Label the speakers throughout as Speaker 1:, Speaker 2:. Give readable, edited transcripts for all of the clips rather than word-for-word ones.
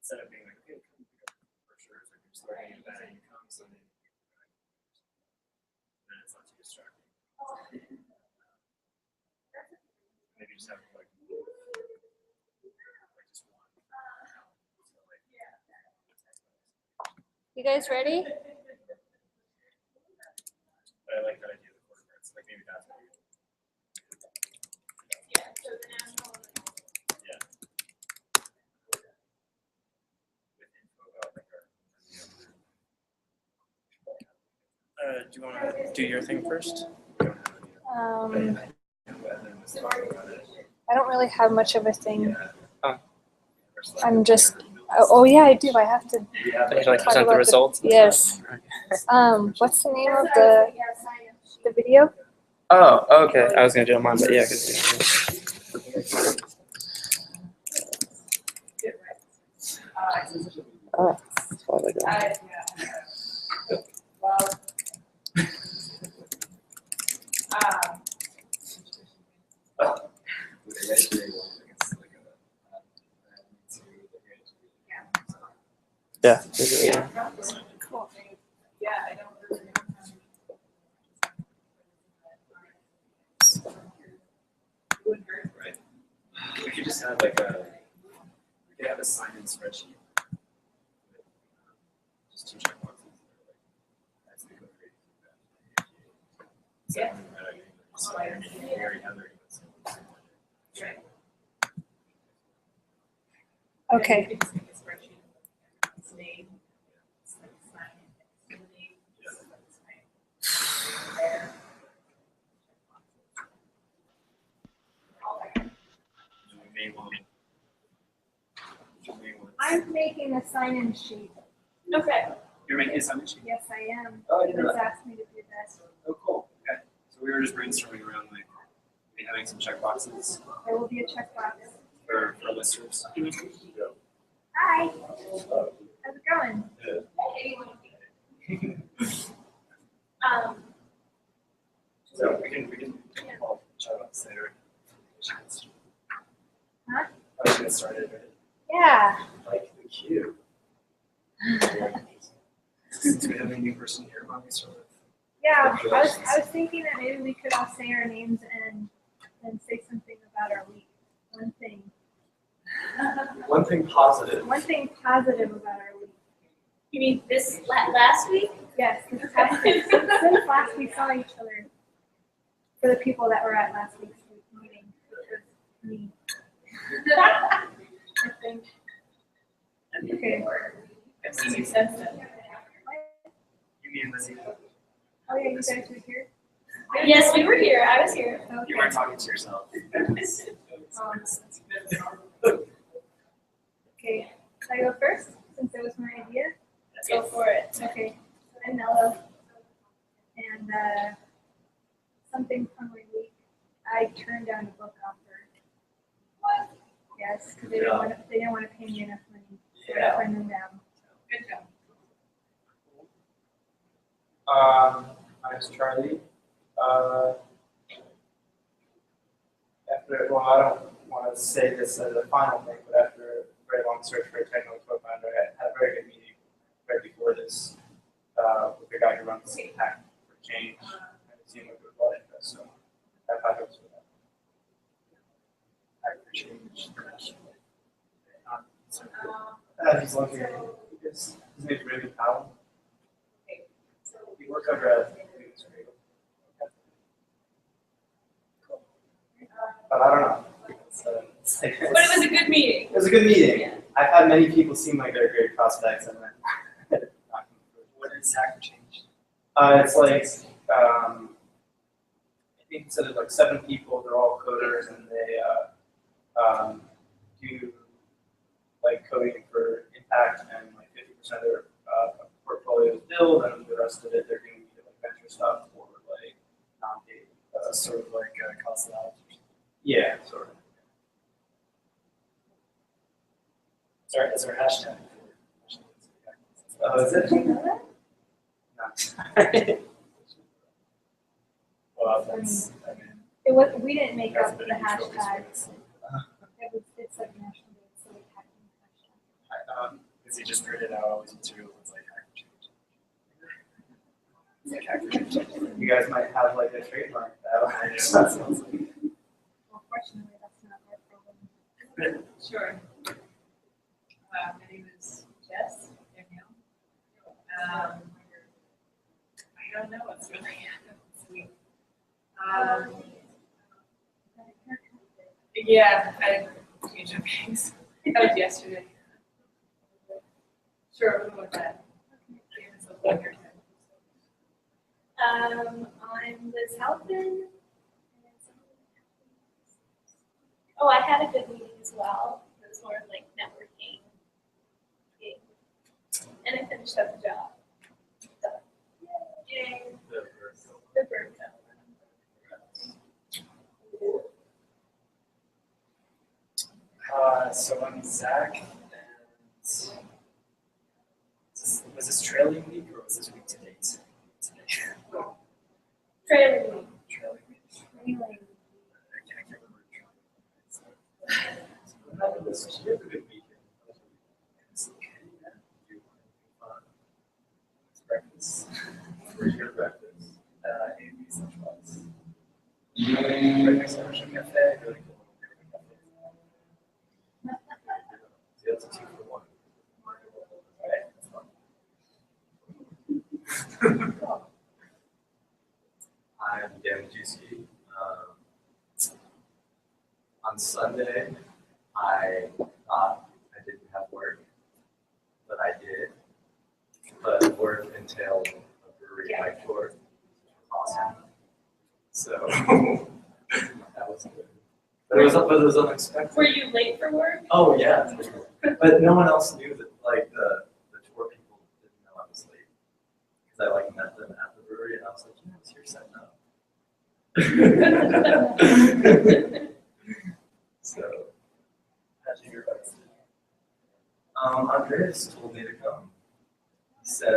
Speaker 1: instead of being like, okay, come pick up brochures, like you're starting at that and you come, so then it's not too distracting. Maybe just have like just one.
Speaker 2: You guys ready?
Speaker 1: But I like that idea of the quarter cards. Like maybe that's what you do.
Speaker 3: Yeah, so the national.
Speaker 1: Yeah. With info about like our do you want to do your thing first?
Speaker 2: I don't really have much of a thing.
Speaker 1: Oh.
Speaker 2: I'm just. Oh yeah, I do. I have to.
Speaker 1: Would you like to
Speaker 2: talk
Speaker 1: present the
Speaker 2: about
Speaker 1: results?
Speaker 2: Yes. What's the name of the video?
Speaker 1: Oh, okay. I was gonna do it on mine, but yeah, good. Oh, that's why they go. Yeah.
Speaker 3: Cool. Yeah, I don't really know.
Speaker 1: Right. We could just have like we could have a sign-in spreadsheet. Just two check boxes. That's the code rate.
Speaker 3: Yeah.
Speaker 1: So we already have their emails.
Speaker 2: Okay. I'm making a sign-in sheet.
Speaker 3: Okay.
Speaker 1: You're making a sign-in sheet?
Speaker 2: Yes, I am.
Speaker 1: Oh, I didn't know
Speaker 2: Liz
Speaker 1: that.
Speaker 2: asked me to do that.
Speaker 1: Oh, cool. Okay. So we were just brainstorming around like maybe having some check boxes
Speaker 2: There will be a checkbox.
Speaker 1: for listeners.
Speaker 2: Hi. How's it going?
Speaker 1: So we can all chat about this later.
Speaker 2: Huh?
Speaker 1: I was gonna start it.
Speaker 2: Yeah.
Speaker 1: Like the queue. Since we have a new person here, why don't we start with
Speaker 2: Yeah. I was thinking that maybe we could all say our names and say something about our week. One thing.
Speaker 1: one thing positive.
Speaker 2: One thing positive about our week.
Speaker 3: You mean this last week?
Speaker 2: Yes, this past week. Since last we saw each other. For the people that were at last week's meeting, which was me. I think. Okay.
Speaker 3: Makes sense.
Speaker 1: You mean Lizzie?
Speaker 2: Oh yeah, you guys were here?
Speaker 3: Yes, we were here. I was here.
Speaker 2: Okay.
Speaker 1: You weren't talking to yourself.
Speaker 2: Okay. Can I go first, since it was my idea?
Speaker 3: Let's go for it.
Speaker 2: Okay. I'm Mello. And something from my week, I turned down a book offer.
Speaker 3: What?
Speaker 2: Yes, because they didn't want to pay me enough money. So I turned them down.
Speaker 3: Good job.
Speaker 4: My name's Charlie. Well, I don't want to say this as a final thing, but after a very long search for a technical co-founder, I had a very good meeting right before this with the guy who runs Hack for Change, and it seemed like there was a lot of interest, so I thought it was for that. Hack for Change. He's located. His name's Raymond Powell. He works over at but I don't know.
Speaker 3: But it was a good meeting.
Speaker 4: It was a good meeting.
Speaker 3: Yeah.
Speaker 4: I've had many people seem like they're great prospects, and then
Speaker 1: What is Hacker Change?
Speaker 4: it's like I think instead of like 7 people, they're all coders, and they do like coding for impact, and like 50% of their portfolio is build, and the rest of it they're doing either like venture stuff or like non-paid.
Speaker 1: Sort of like cost analysis.
Speaker 4: Yeah, sort of.
Speaker 1: Sorry, is there a hashtag?
Speaker 4: Oh, is it?
Speaker 2: Do you know that?
Speaker 4: No.
Speaker 1: Well, that's, I mean,
Speaker 2: It was, we didn't make
Speaker 1: that's
Speaker 2: up
Speaker 1: a
Speaker 2: the
Speaker 1: bit of a trophy
Speaker 2: hashtag.
Speaker 1: space.
Speaker 2: It's like National Day, so we had the hashtag.
Speaker 1: Because he just printed out all these materials. It's like hack change. It's like hack change.
Speaker 4: You guys might have like a trademark that.
Speaker 1: That sounds like.
Speaker 2: Well, fortunately, that's not our problem.
Speaker 3: Sure. My name is Jess Danielle. I don't know what's really sweet. Yeah, I changed my bangs. That was yesterday. Sure, we'll go with that.
Speaker 2: I'm Liz Halpin. Oh, I had a good meeting as well. It was more like networking. And I finished up the job. So, yay. The bird
Speaker 1: So I'm Zach, and was this trailing week or was this week to date?
Speaker 2: Trailing week.
Speaker 1: Trailing week.
Speaker 2: Trailing.
Speaker 1: I can't remember. What happened this week? We had a good weekend. It's okay, man. Do fun. It's breakfast. Where's your breakfast? Amy's Lunchbox. Right next to Ocean Cafe. Really cool. See, that's a 2-for-1. Right, that's fun. I'm Dan Majewski. On Sunday, I thought I didn't have work, but I did. But work entailed a brewery bike tour, which was awesome. So that was good. But it was unexpected.
Speaker 2: Were you late for work?
Speaker 1: Oh yeah, but no one else knew that. Like the tour people didn't know I was late because I like met them at the brewery, and I was like, "Yeah, it's here setting up." So, how'd you hear about it? Andreas told me to come. He said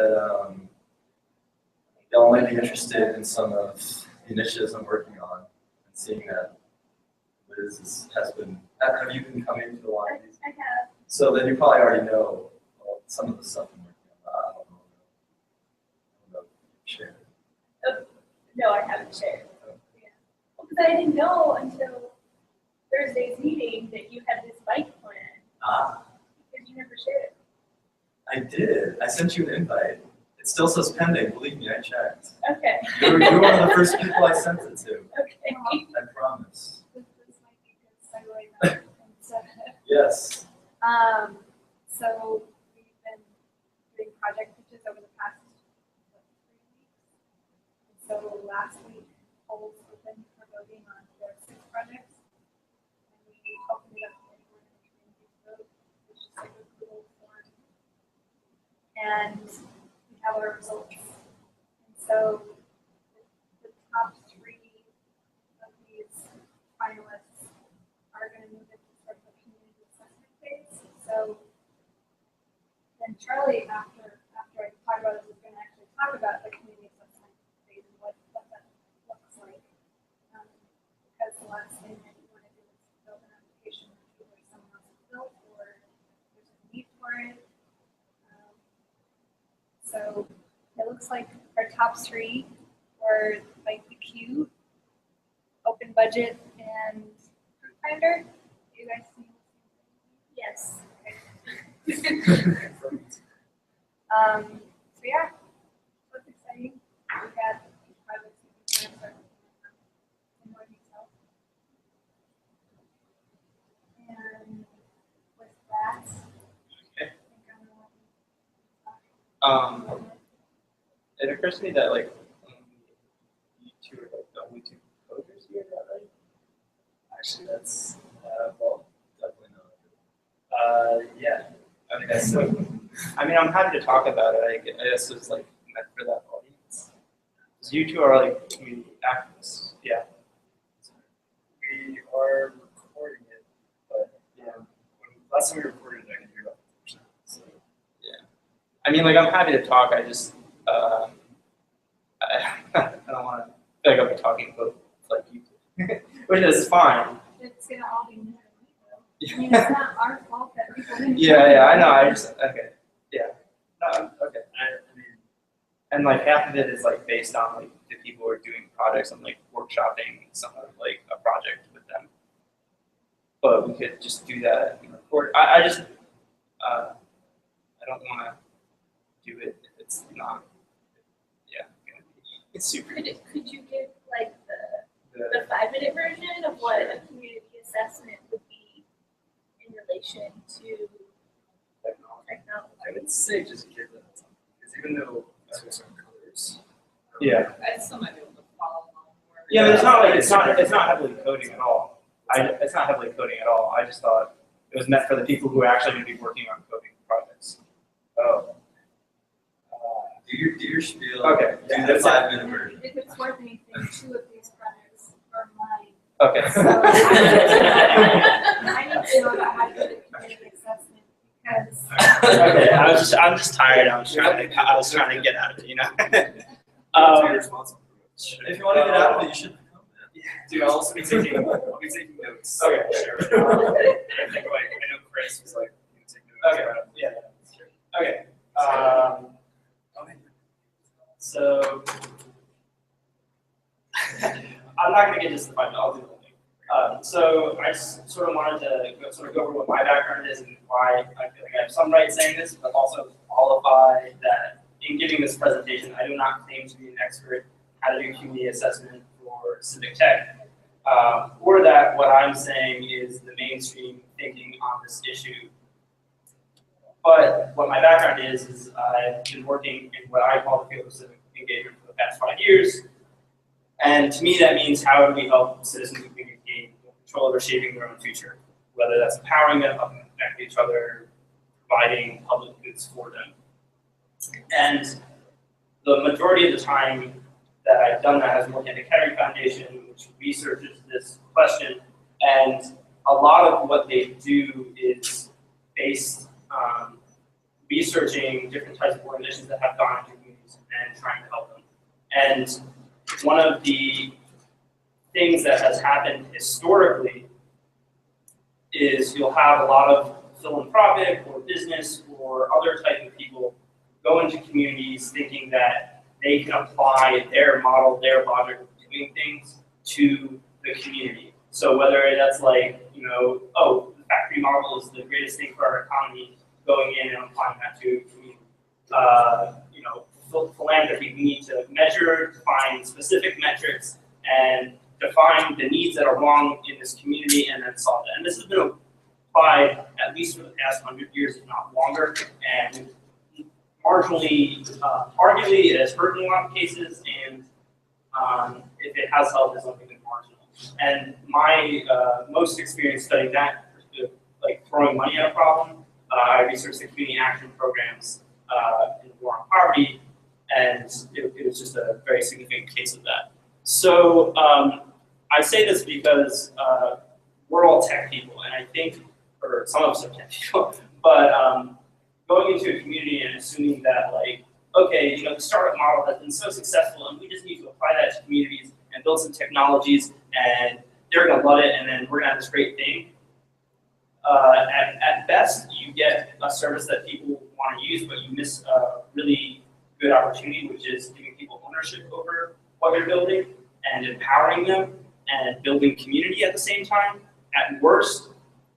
Speaker 1: y'all might be interested in some of the initiatives I'm working on, and seeing that Liz has been. Have you been coming to a lot of these?
Speaker 2: I have.
Speaker 1: So then you probably already know some of the stuff I'm working on. I don't know if you share it.
Speaker 2: No, I haven't shared. Yeah. Because I didn't know until Thursday's meeting that you had this bike plan. Because you never shared it.
Speaker 1: I did. I sent you an invite. It still says pending. Believe me, I checked.
Speaker 2: Okay.
Speaker 1: You were one of the first people I sent it to.
Speaker 2: Okay.
Speaker 1: I promise.
Speaker 2: This might be a good segue.
Speaker 1: Yes.
Speaker 2: So we've been doing project pitches over the past 3 weeks. And so last week, polls opened for voting on their 6 projects. And we opened it up to anyone in the community to vote, which is like a Google form. And we have our results. And so the top 3 of these finalists are going to move into sort of a community assessment phase. So then Charlie, after I talk about it, is going to actually talk about the community assessment phase and what that looks like. Because the last thing that you want to do is build an application that either someone else has built or there's a need for it. So it looks like our top 3 were like the Q, open budget, and Finder. Do you guys see? Yes. Okay. So yeah, what's exciting? We got projects that we can start in more detail. And with that, I think I'm gonna let you talk.
Speaker 4: It occurs to me that like you 2 are like the only 2 coders here, is that right?
Speaker 1: Actually, that's well, Definitely not.
Speaker 4: Yeah.
Speaker 1: I think that's so.
Speaker 4: I mean, I'm happy to talk about it. I guess it's like meant for that audience. 'Cause you 2 are like community activists. Yeah.
Speaker 1: We are recording it, but last time we recorded it, I could hear about 50%. So
Speaker 4: I mean, like I'm happy to talk. I just I don't want to feel like I'm talking about like you, which is fine.
Speaker 2: It's gonna all be new. I mean, it's not our fault that people didn't.
Speaker 4: Yeah, I know. I just okay. And like half of it is like based on like the people who are doing projects and like workshopping some of like a project with them. But we could just do that and record. I just I don't want to do it if it's not gonna be super.
Speaker 2: Could you give like the
Speaker 4: The,
Speaker 2: 5-minute version of what a community assessment would be in relation to technology?
Speaker 1: I would say just give them something, because even though those are colors.
Speaker 4: Yeah.
Speaker 3: I still might be able to follow along more.
Speaker 4: Yeah, but it's not like it's not heavily coding at all. It's not heavily coding at all. I just thought it was meant for the people who are actually going to be working on coding projects. Oh.
Speaker 1: Do your spiel.
Speaker 4: Okay.
Speaker 1: Do
Speaker 4: Yeah,
Speaker 1: the
Speaker 4: that's
Speaker 1: 5-minute version.
Speaker 2: If it's worth anything, 2 of these projects are mine.
Speaker 4: Okay.
Speaker 2: So I need to know about how to do the community assessment because
Speaker 4: Okay. I'm just tired. I was trying to get out of it, you know.
Speaker 1: You're responsible for it. If you want to get out of it, you should come.
Speaker 4: Dude, I'll also be taking
Speaker 1: notes.
Speaker 4: Okay.
Speaker 1: Sure. I think like I know Chris was like take notes.
Speaker 4: Okay. Yeah. Okay. So I'm not going to get just the 5 minutes. I'll do the whole thing. So I just sort of wanted to go over what my background is and why I feel like I have some right saying this, but also qualify that in giving this presentation, I do not claim to be an expert how to do community assessment for civic tech, or that what I'm saying is the mainstream thinking on this issue. But what my background is I've been working in what I call the field of civic engagement for the past 5 years. And to me, that means how do we help citizens and community gain control over shaping their own future, whether that's empowering them, helping them connect with each other, providing public goods for them. And the majority of the time that I've done that has been working at the Kennedy Foundation, which researches this question. And a lot of what they do is based on researching different types of organizations that have gone into communities and trying to help them. And one of the things that has happened historically is you'll have a lot of philanthropic or business or other type of people go into communities thinking that they can apply their model, their logic of doing things to the community. So whether that's like, you know, oh, the factory model is the greatest thing for our economy, going in and applying that to community. You know, philanthropy, we need to measure, define specific metrics, and define the needs that are wrong in this community and then solve it. And this has been applied at least for the past 100 years, if not longer, and marginally, arguably, it has hurt in a lot of cases, and if it has helped, it's only been marginal. And my most experience studying that, like throwing money at a problem, I researched the community action programs in war on poverty, and it was just a very significant case of that. So I say this because we're all tech people, and I think, or some of us are tech people, but going into a community and assuming that, like, okay, you know, the startup model has been so successful, and we just need to apply that to communities and build some technologies, and they're going to love it, and then we're going to have this great thing. At best, you get a service that people want to use, but you miss a really good opportunity, which is giving people ownership over what you're building and empowering them and building community at the same time. At worst,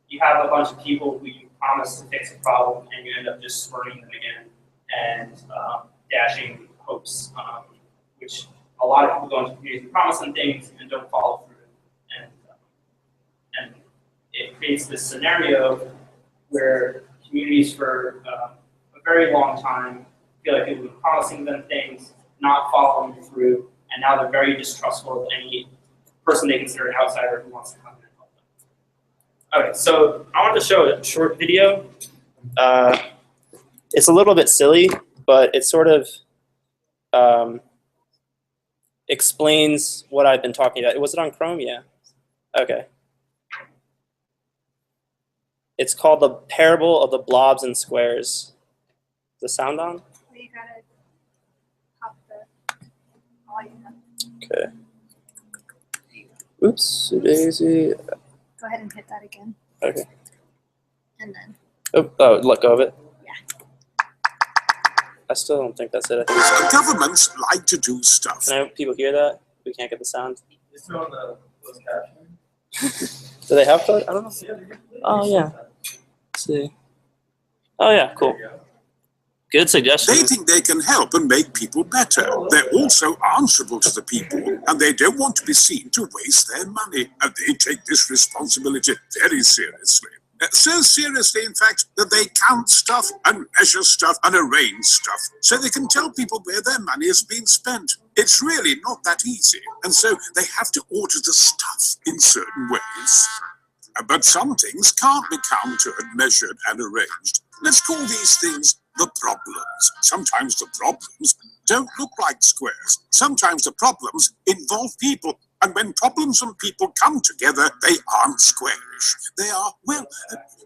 Speaker 4: you have a bunch of people who you promise to fix a problem, and you end up just spurning them again and dashing hopes, which a lot of people go into communities and promise them things and don't follow through. And it creates this scenario where communities for a very long time feel like people have been promising them things, not following through, and now they're very distrustful of any person they consider an outsider who wants to come in and help them. Okay, so I want to show a short video. It's a little bit silly, but it sort of explains what I've been talking about. Was it on Chrome? Yeah. Okay. It's called The Parable of the Blobs and Squares. Is the sound on?
Speaker 2: you gotta pop the volume up.
Speaker 4: Okay. Oops, daisy.
Speaker 2: Go ahead and hit that again.
Speaker 4: Okay.
Speaker 2: And then.
Speaker 4: Oh, let go of it.
Speaker 5: I still don't think that's it. I think it's,
Speaker 6: Governments like to do stuff.
Speaker 5: can people hear that? We can't get the sound.
Speaker 1: Is it on the closed captioning?
Speaker 5: Do they have code? I don't know.
Speaker 1: Yeah, they do.
Speaker 5: Oh, yeah. Let's see. Oh yeah, cool.
Speaker 1: There you go.
Speaker 5: Good suggestion.
Speaker 6: They think they can help and make people better. They're also answerable to the people, and they don't want to be seen to waste their money. And they take this responsibility very seriously. So seriously, in fact, that they count stuff and measure stuff and arrange stuff so they can tell people where their money is being spent. It's really not that easy, and so they have to order the stuff in certain ways. But some things can't be counted, measured, and arranged. Let's call these things the problems. Sometimes the problems don't look like squares. Sometimes the problems involve people. And when problems and people come together, they aren't squarish. They are, well,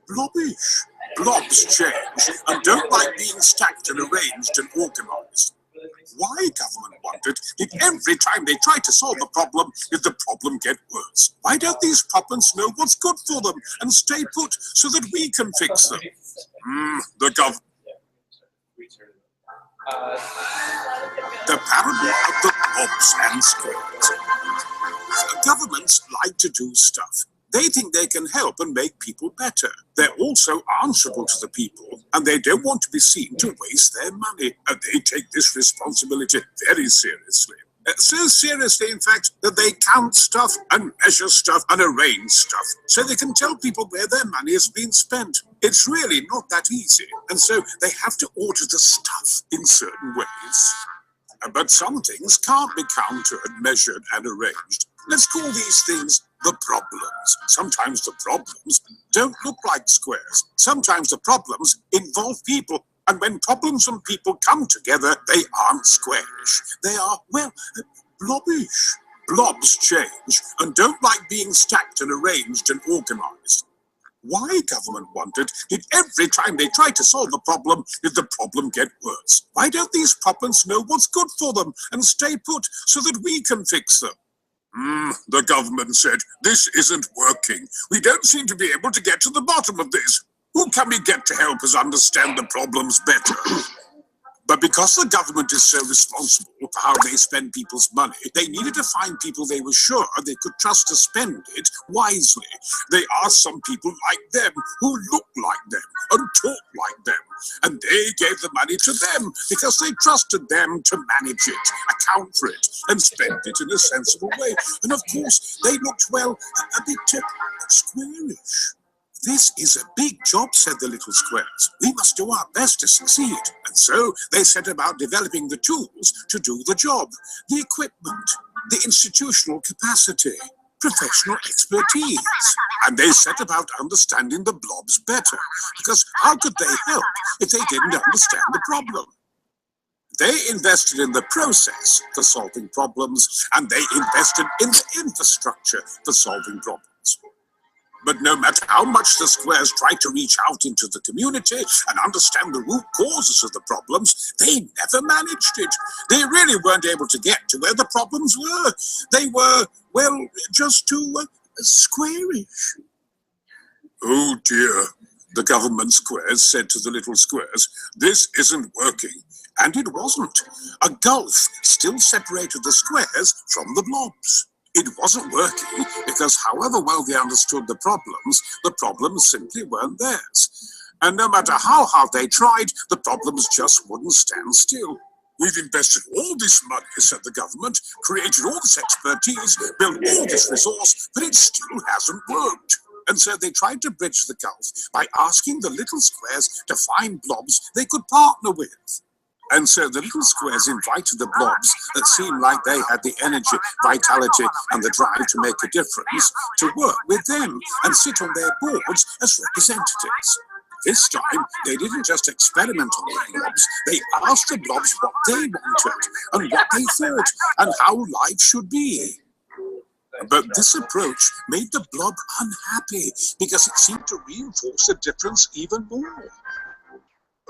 Speaker 6: blobbish. Blobs change and don't like being stacked and arranged and organized. Why government wondered did every time they try to solve a problem, did the problem get worse? Why don't these problems know what's good for them and stay put so that we can fix them? The government. The parable of the blobs and squares. Governments like to do stuff. They think they can help and make people better. They're also answerable to the people, and they don't want to be seen to waste their money. And they take this responsibility very seriously. So seriously, in fact, that they count stuff and measure stuff and arrange stuff so they can tell people where their money has been spent. It's really not that easy, and so they have to order the stuff in certain ways. But some things can't be counted, measured, and arranged. Let's call these things the problems. Sometimes the problems don't look like squares. Sometimes the problems involve people. And when problems and people come together, they aren't squarish. They are, well, blobbish. Blobs change and don't like being stacked and arranged and organized. Why government wondered did every time they try to solve a problem, did the problem get worse? Why don't these problems know what's good for them and stay put so that we can fix them? The government said, this isn't working. We don't seem to be able to get to the bottom of this. Who can we get to help us understand the problems better? But because the government is so responsible for how they spend people's money, they needed to find people they were sure they could trust to spend it wisely. They asked some people like them, who look like them and talk like them. And they gave the money to them because they trusted them to manage it, account for it, and spend it in a sensible way. And of course, they looked, well, a bit squarish. This is a big job, said the little squares. We must do our best to succeed. And so they set about developing the tools to do the job, the equipment, the institutional capacity, professional expertise. And they set about understanding the blobs better, because how could they help if they didn't understand the problem? They invested in the process for solving problems, and they invested in the infrastructure for solving problems. But no matter how much the squares tried to reach out into the community and understand the root causes of the problems, they never managed it. They really weren't able to get to where the problems were. They were, well, just too squarish. Oh dear, the government squares said to the little squares, this isn't working. And it wasn't. A gulf still separated the squares from the blobs. It wasn't working because however well they understood the problems simply weren't theirs. And no matter how hard they tried, the problems just wouldn't stand still. We've invested all this money, said the government, created all this expertise, built all this resource, but it still hasn't worked. And so they tried to bridge the gulf by asking the little squares to find blobs they could partner with. And so the little squares invited the blobs that seemed like they had the energy, vitality, and the drive to make a difference to work with them and sit on their boards as representatives. This time, they didn't just experiment on the blobs, they asked the blobs what they wanted and what they thought and how life should be. But this approach made the blob unhappy because it seemed to reinforce the difference even more.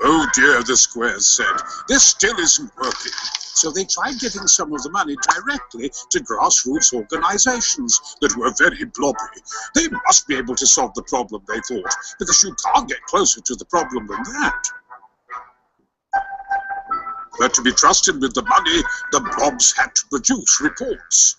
Speaker 6: Oh dear, the squares said, this still isn't working. So they tried getting some of the money directly to grassroots organizations that were very blobby. They must be able to solve the problem, they thought, because you can't get closer to the problem than that. But to be trusted with the money, the blobs had to produce reports,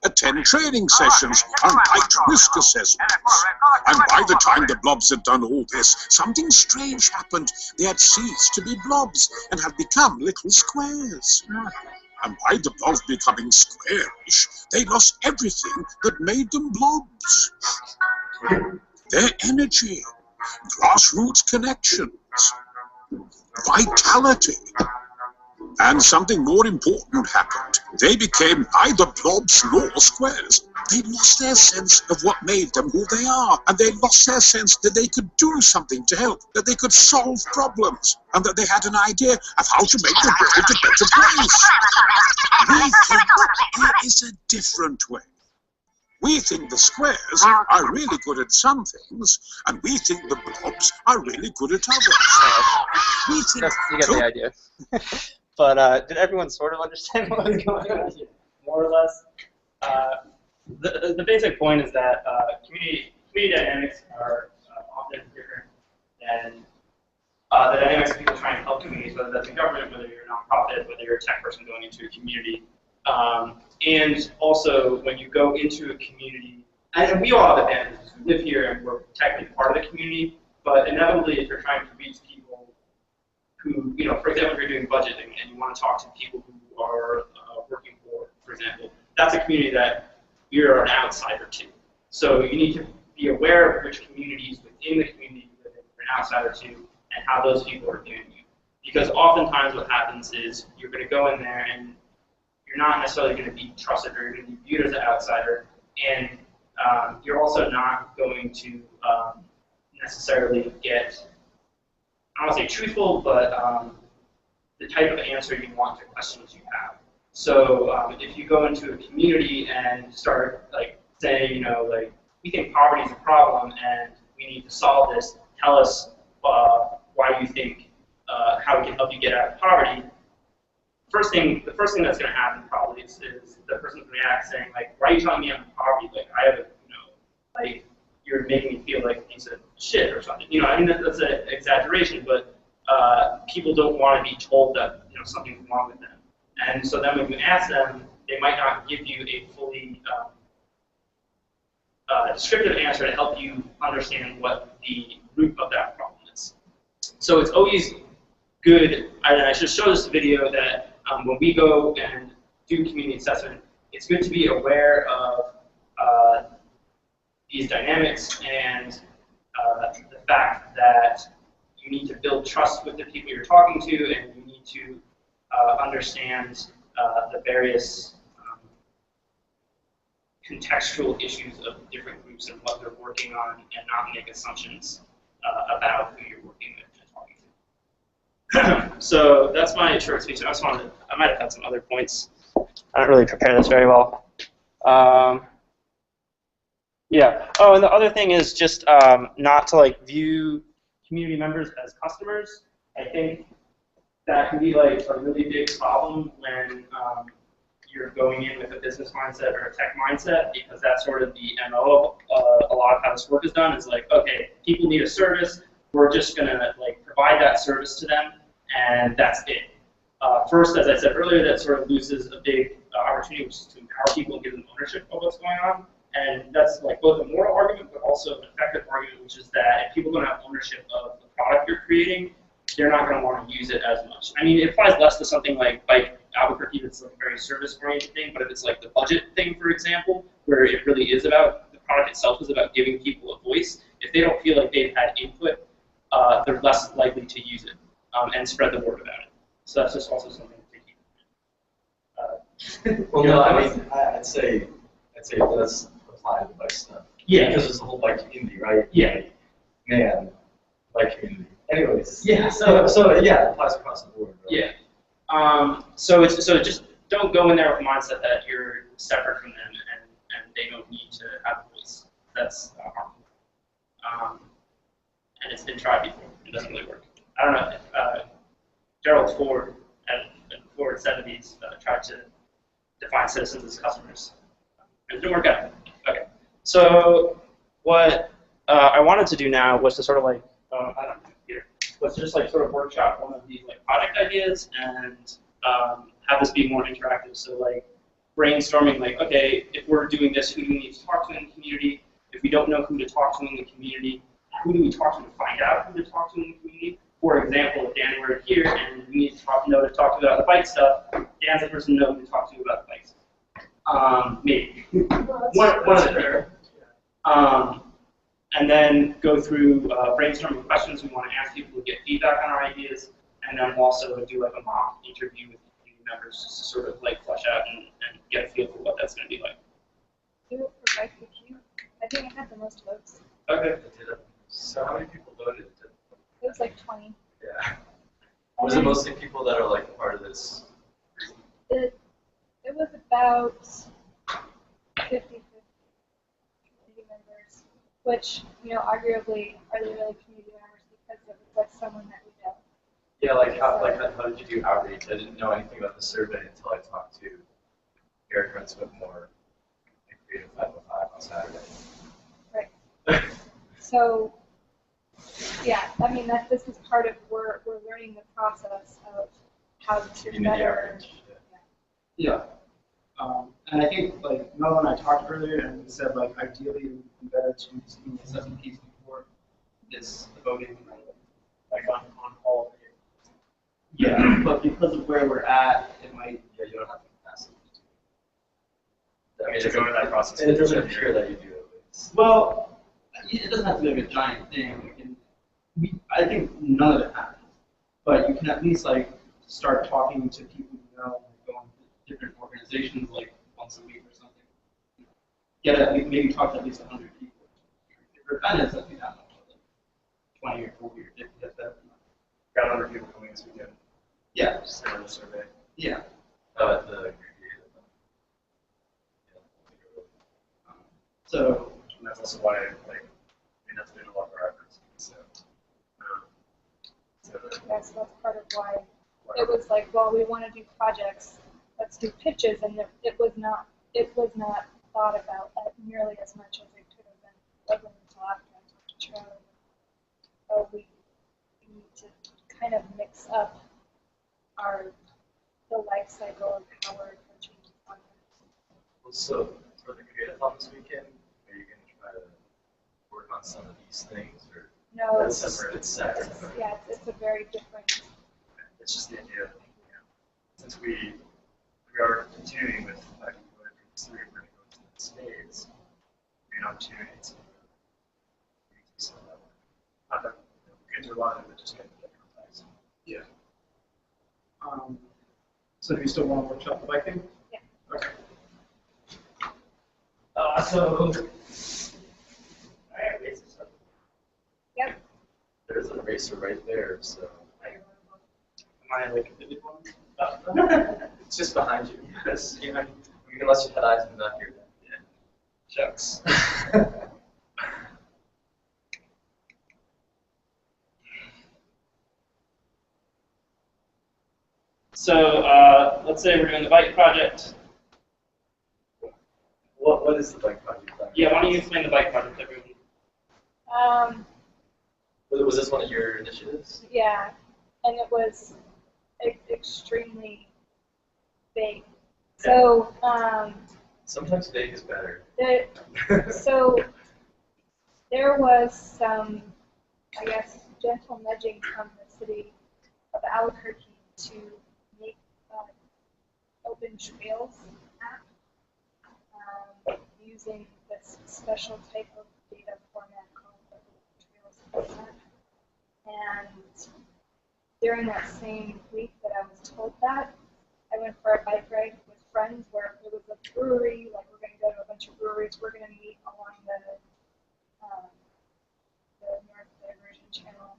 Speaker 6: attend training sessions, undertake risk assessments. And by the time the blobs had done all this, something strange happened. They had ceased to be blobs and had become little squares. And by the blobs becoming squarish, they lost everything that made them blobs. Their energy, grassroots connections, vitality. And something more important happened. They became neither blobs nor squares. They lost their sense of what made them who they are. And they lost their sense that they could do something to help, that they could solve problems, and that they had an idea of how to make the world a better place. We think there is a different way. We think the squares are really good at some things, and we think the blobs are really good at others. We think
Speaker 7: You get the idea. But did everyone sort of understand what was going on?
Speaker 4: More or less. The basic point is that community dynamics are often different than the dynamics of people trying to help communities, whether that's in government, whether you're a nonprofit, whether you're a tech person going into a community. And also, when you go into a community, and we all have advantages. We live here and we're technically part of the community, but inevitably, if you're trying to reach people who, you know, for example, if you're doing budgeting and you want to talk to people who are working for example, that's a community that you're an outsider to. So you need to be aware of which communities within the community you live in you're an outsider to and how those people are viewing you. Because oftentimes what happens is you're going to go in there and you're not necessarily going to be trusted or you're going to be viewed as an outsider, and you're also not going to necessarily get, I don't want to say truthful, but the type of answer you want to questions you have. So if you go into a community and start like saying, you know, like, we think poverty is a problem and we need to solve this, tell us why you think, how we can help you get out of poverty. The first thing that's going to happen probably is the person will react saying, like, why are you telling me I'm in poverty? Like, I have a, you know, like, you're making me feel like a piece of shit or something. You know, I mean, that's an exaggeration, but people don't want to be told that, you know, something's wrong with them. And so then when you ask them, they might not give you a fully descriptive answer to help you understand what the root of that problem is. So it's always good, and I should show this video that when we go and do community assessment, it's good to be aware of these dynamics and the fact that you need to build trust with the people you're talking to, and you need to understand the various contextual issues of different groups and what they're working on, and not make assumptions about who you're working with and talking to. So that's my short speech. I might have had some other points. I don't really prepare this very well. Yeah. Oh, and the other thing is just not to like view community members as customers. I think that can be like a really big problem when you're going in with a business mindset or a tech mindset, because that's sort of the MO of a lot of how this work is done. Is like, okay, people need a service, we're just gonna like provide that service to them, and that's it. First, as I said earlier, that sort of loses a big opportunity, which is to empower people and give them ownership of what's going on. And that's like both a moral argument, but also an effective argument, which is that if people don't have ownership of the product you're creating, they're not going to want to use it as much. I mean, it applies less to something like Bike Albuquerque that's like a very service-oriented thing, but if it's like the budget thing, for example, where it really is about, the product itself is about giving people a voice, if they don't feel like they've had input, they're less likely to use it and spread the word about it. So that's just also something to keep.
Speaker 1: Well, no, I mean, I'd say let's apply the bike stuff.
Speaker 4: Yeah.
Speaker 1: Because it's the whole bike community, right?
Speaker 4: Yeah.
Speaker 1: Man, bike community. Anyways.
Speaker 4: Yeah.
Speaker 1: So yeah, it applies across the board. Right?
Speaker 4: Yeah. So just don't go in there with a mindset that you're separate from them and they don't need to have a voice. That's harmful. And it's been tried before. It doesn't really work. I don't know. Gerald Ford in the Ford 70s tried to define citizens as customers. It didn't work out. Okay. So what I wanted to do now was to sort of like, I don't know, here, was just like sort of workshop one of these like product ideas and
Speaker 8: have this be more interactive. So like brainstorming, like, okay, if we're doing this, who do we need to talk to in the community? If we don't know who to talk to in the community, who do we talk to find out who to talk to in the community? For example, if Dan were here and we need to know to talk to about the bike stuff, Dan's the person to know who to talk to about the bike stuff. Maybe. one of the people. And then go through brainstorming questions we want to ask people to get feedback on our ideas, and then also do like a mock interview with community members just to sort of like flesh out and get a feel for what that's going to be like.
Speaker 2: Do it for Bike PQ. I think I had the most votes.
Speaker 8: Okay.
Speaker 1: So how many people voted?
Speaker 2: It was like 20.
Speaker 1: Yeah. Was it mostly people that are like part of this?
Speaker 2: It was about 50 community members, which, you know, arguably are they really community members because it was like someone that we know.
Speaker 1: Yeah, how did you do outreach? I didn't know anything about the survey until I talked to Eric Rentz more at Creative 505 on Saturday.
Speaker 2: Right. So, yeah, I mean, this is part of, we're learning the process of how to
Speaker 1: Community
Speaker 2: better.
Speaker 1: outreach.
Speaker 4: Yeah. And I think, like, Mel and I talked earlier, and we said, like, ideally it would be better to see the assessment piece before this, the voting, like, on all of it. Yeah, but because of where we're at, it might.
Speaker 1: Yeah, you don't have the capacity to do it. I mean, to go into that process,
Speaker 4: It doesn't
Speaker 1: appear that you do at least.
Speaker 4: Well, it doesn't have to be like a giant thing. I think none of it happens, but you can at least like start talking to people you know, like going to different organizations like once a week or something. Get at least, maybe talk to at least 100 people. If your event is, that'd be that much, like 20 or 40 or 50. That's that.
Speaker 1: Got 100 people coming this weekend.
Speaker 4: Yeah.
Speaker 1: Just send a survey.
Speaker 4: Yeah.
Speaker 1: At the creative.
Speaker 4: So.
Speaker 1: And that's also why, like, that's been a lot of our efforts. So.
Speaker 2: Yes, that's part of why it was like, well, we want to do projects, let's do pitches, and it was not thought about nearly as much as it could have been. It wasn't until after I talked to Charlie. So we need to kind of mix up the life cycle of how we're approaching content.
Speaker 1: Well, so for the creative-thon this weekend, are you going to try to work on some of these things, or
Speaker 2: No,
Speaker 1: that's separate? It's separate.
Speaker 2: it's a very different.
Speaker 1: It's just the idea of, since we are continuing with like going from this we're going to go to the States, an opportunity to some of that work. Not that we can do a lot of it, but just get the context.
Speaker 4: Yeah. So do you still want to workshop the biking?
Speaker 2: Yeah.
Speaker 4: Okay.
Speaker 2: Yep.
Speaker 1: There's an eraser right there, so.
Speaker 8: Am I like the big one?
Speaker 1: It's just behind you. Yes. You know, unless you had eyes in the back here. Yeah. Shucks.
Speaker 8: So let's say we're doing the bike project.
Speaker 1: What is the bike project?
Speaker 8: Yeah, why don't you explain the bike project, everyone?
Speaker 1: Was this one of your initiatives?
Speaker 2: Yeah, and it was extremely big. So
Speaker 1: Sometimes big is better.
Speaker 2: so there was some, I guess, gentle nudging from the city of Albuquerque to make open trails app using this special type of data format called open trails app. And during that same week that I was told that, I went for a bike ride with friends where it was a brewery, like we're going to go to a bunch of breweries, we're going to meet along the North Diversion Channel.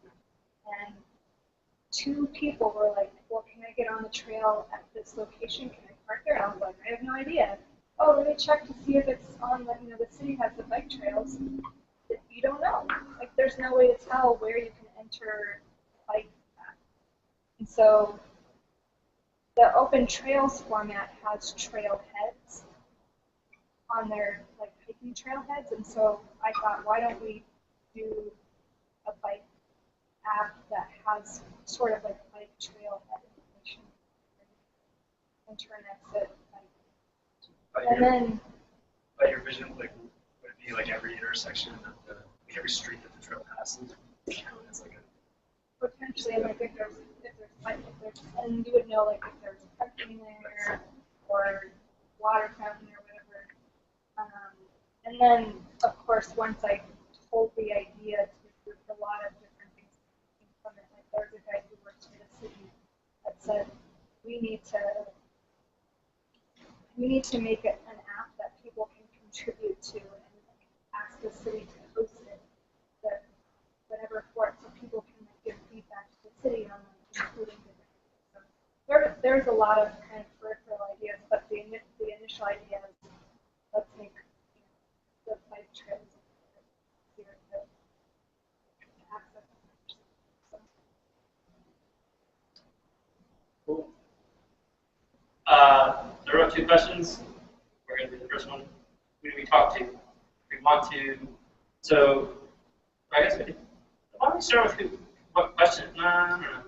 Speaker 2: And two people were like, well, can I get on the trail at this location? Can I park there? And I was like, I have no idea. Oh, let me check to see if it's on the, the city has the bike trails. You don't know. Like, there's no way to tell where you can enter bike at. And so the open trails format has trailheads on their like hiking trailheads, and so I thought, why don't we do a bike app that has sort of like bike trailhead information? turn exit.
Speaker 1: But
Speaker 2: And then,
Speaker 1: your vision, like, would it be like every intersection that every street that the trail passes? It's like
Speaker 2: potentially, like if there's and you would know like if there's parking there or water fountain or whatever. And then of course once I told the idea to a lot of different things from it, like there's a guy who works for the city that said we need to make it an app that people can contribute to and ask the city to host it, whatever for it, so people can like, give feedback to the city on including different things. So there's a lot of kind of peripheral ideas, but the initial idea is let's make the bike trails easier to access. So.
Speaker 8: Cool. There were 2 questions. We're going to do the first one. Who do we talk to? We want to. So, I guess we could. Why don't we start with who? What question? No.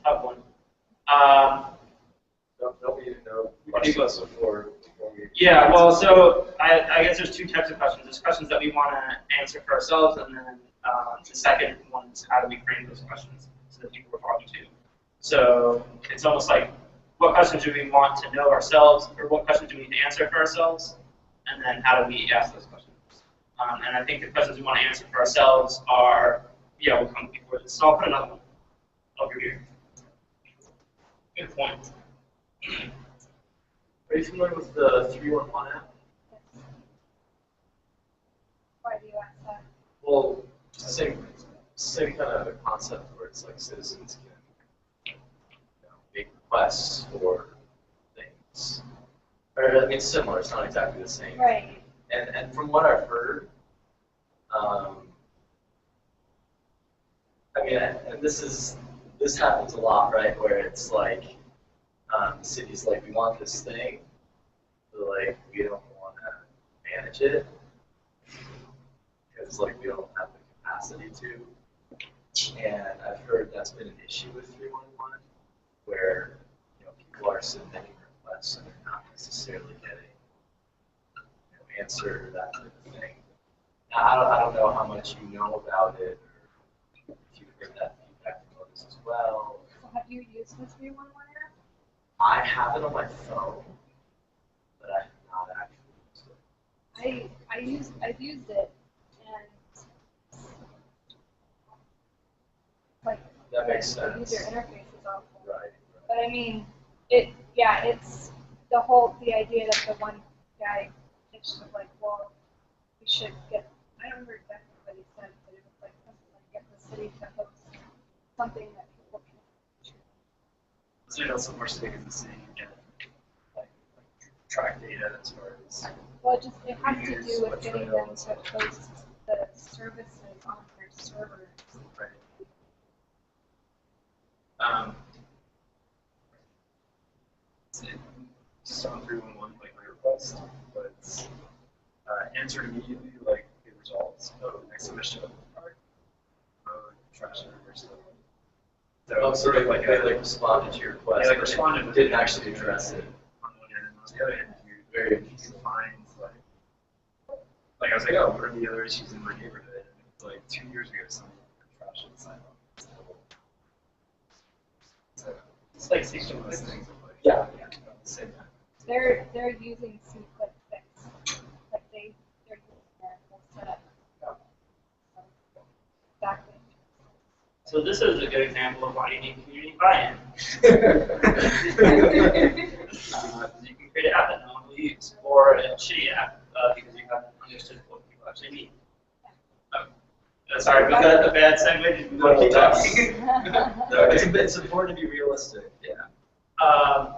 Speaker 8: Top one.
Speaker 1: don't we even know
Speaker 8: We can do
Speaker 1: questions before we?
Speaker 8: Yeah, well, so I guess there's 2 types of questions. There's questions that we want to answer for ourselves, and then the second one is how do we frame those questions to the people we're talking to. So it's almost like, what questions do we want to know ourselves, or what questions do we need to answer for ourselves, and then how do we ask those questions? And I think the questions we want to answer for ourselves are, yeah, we'll come before this. So I'll put another one over here. Good point.
Speaker 1: Are you familiar with the 311 app?
Speaker 2: Why do you ask that?
Speaker 1: Well, same kind of concept where it's like citizens can make requests for things. Or I mean, similar. It's not exactly the same.
Speaker 2: Right.
Speaker 1: And from what I've heard, I mean, and this happens a lot, right? Where it's like the city's like, we want this thing, but like we don't want to manage it because like we don't have the capacity to. And I've heard that's been an issue with 311, where people are submitting requests and they're not necessarily getting answer that type of thing. Now, I don't know how much you know about it, or if you've heard that feedback from others as well.
Speaker 2: So have you used the 311 app?
Speaker 1: I have it on my phone, but I have not actually used it.
Speaker 2: I've used it, and like
Speaker 1: That makes
Speaker 2: the user
Speaker 1: sense.
Speaker 2: interface is awful.
Speaker 1: Right.
Speaker 2: But I mean, it's the idea that the one guy pitched of like, well, we should get, I don't remember exactly what he said, but it was like something like get the city to host something that people can contribute.
Speaker 1: So some more cities in the city get like track data as far as.
Speaker 2: Well, it has to do with getting them to host the services on their servers.
Speaker 1: Right. Just on 311 like my request, but answer immediately like the results of next submission of the part, trash or stuff. So sort of like they responded to your request.
Speaker 6: Yeah, like responded,
Speaker 1: but didn't actually address it.
Speaker 6: On one hand, and on the other hand, you very easy to find like I was like, oh, what are the other issues in my neighborhood? And like 2 years ago, somebody put trash on the sidewalk. So it's like seeing those things of like
Speaker 1: Yeah.
Speaker 6: at the same time.
Speaker 2: They're using C-Click Fix. Like they're using their whole setup. Exactly.
Speaker 8: So this is a good example of why you need community buy-in. You can create an app that no one will use, or a shitty app because you haven't understood what people actually need. Sorry, was that a bad segue?
Speaker 1: No,
Speaker 8: Keep
Speaker 1: that's-
Speaker 8: talking.
Speaker 1: No, it's important to be realistic. Yeah.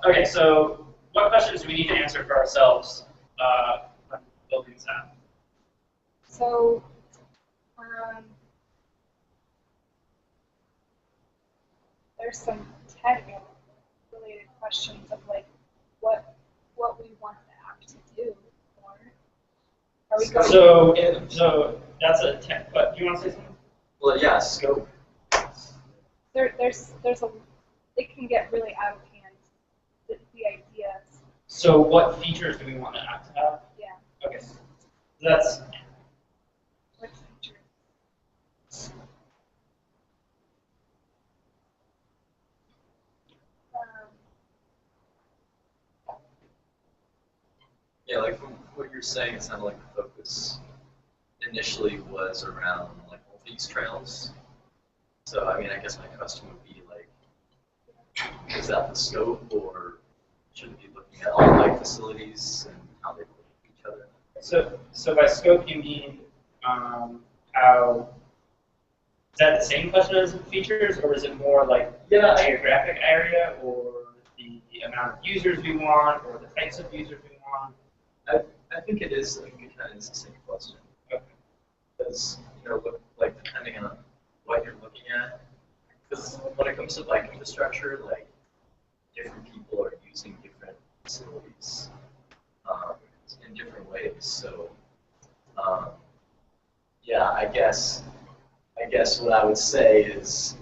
Speaker 8: Okay, so what questions do we need to answer for ourselves when building this app?
Speaker 2: So, there's some tech-related questions of like what we want the app to do. Or are we going?
Speaker 8: So that's a tech. But do you want to say something?
Speaker 1: Well, yeah, scope.
Speaker 2: There's a. It can get really out of hand. The
Speaker 8: So what features do we want the app to have?
Speaker 2: Yeah.
Speaker 8: Okay. So that's
Speaker 2: What feature?
Speaker 1: Yeah, like from what you're saying, it sounded like the focus initially was around like multi-use trails. So I mean, I guess my question would be like, is that the scope, or should it be looking at all bike facilities and how they relate to each other?
Speaker 8: so by scope you mean how is that the same question as features, or is it more like the geographic area, or the amount of users we want, or the types of users we want?
Speaker 1: I think it is. I think it kind of is the same question.
Speaker 8: Okay.
Speaker 1: Because like depending on what you're looking at, because when it comes to bike infrastructure, like different people are using different facilities in different ways. So yeah, I guess what I would say is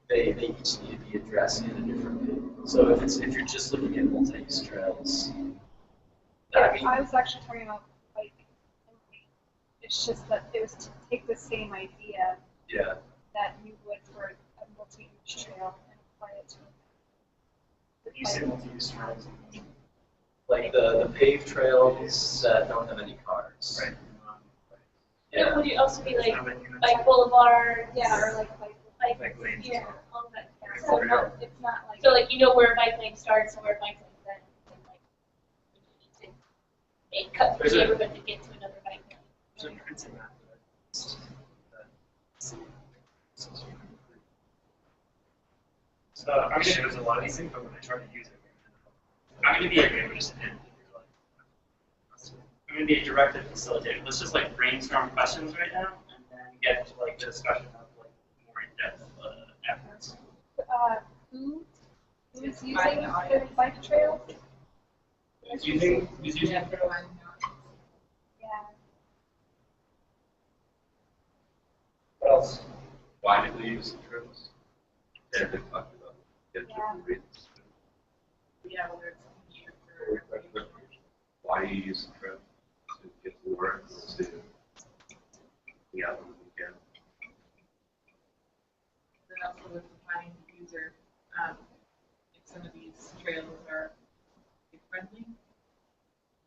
Speaker 1: they each need to be addressed in a different way. So if you're just looking at multi-use trails, I mean,
Speaker 2: I was actually talking about like, it's just that it was to take the same idea
Speaker 1: yeah.
Speaker 2: that you would for a multi-use trail and apply it to
Speaker 4: If you say multi-use trails,
Speaker 1: Like the paved trails that don't have any cars.
Speaker 4: right?
Speaker 3: It would also be like
Speaker 4: How many units?
Speaker 3: bike boulevards.
Speaker 2: Yeah, or like
Speaker 3: like
Speaker 4: lanes.
Speaker 3: yeah, all that. Yeah.
Speaker 2: so not, it's not like
Speaker 3: So like you know where a bike lane starts and where a bike lane ends, and like you need to cut through
Speaker 1: There's
Speaker 3: the
Speaker 1: a-
Speaker 3: neighborhood to get to another bike lane.
Speaker 4: There's a printed map
Speaker 8: So I'm
Speaker 4: it
Speaker 8: gonna,
Speaker 4: shows a lot of these things, but when I try to use it,
Speaker 8: I'm gonna be
Speaker 4: it would just end. And you're like,
Speaker 8: I'm gonna be a directed facilitator. Let's just like brainstorm questions right now, and then get into like the discussion of like more in-depth efforts.
Speaker 2: who's using the bike trails?
Speaker 8: Who's using trails?
Speaker 2: Yeah.
Speaker 8: What else?
Speaker 9: Why did we use the trails? Yeah, they talked about get
Speaker 2: Yeah.
Speaker 9: different reasons.
Speaker 3: Yeah, whether it's
Speaker 9: Why do you use the trail? To get to work, to be out on the weekend.
Speaker 10: Then also with defining the user, if some of these trails are friendly,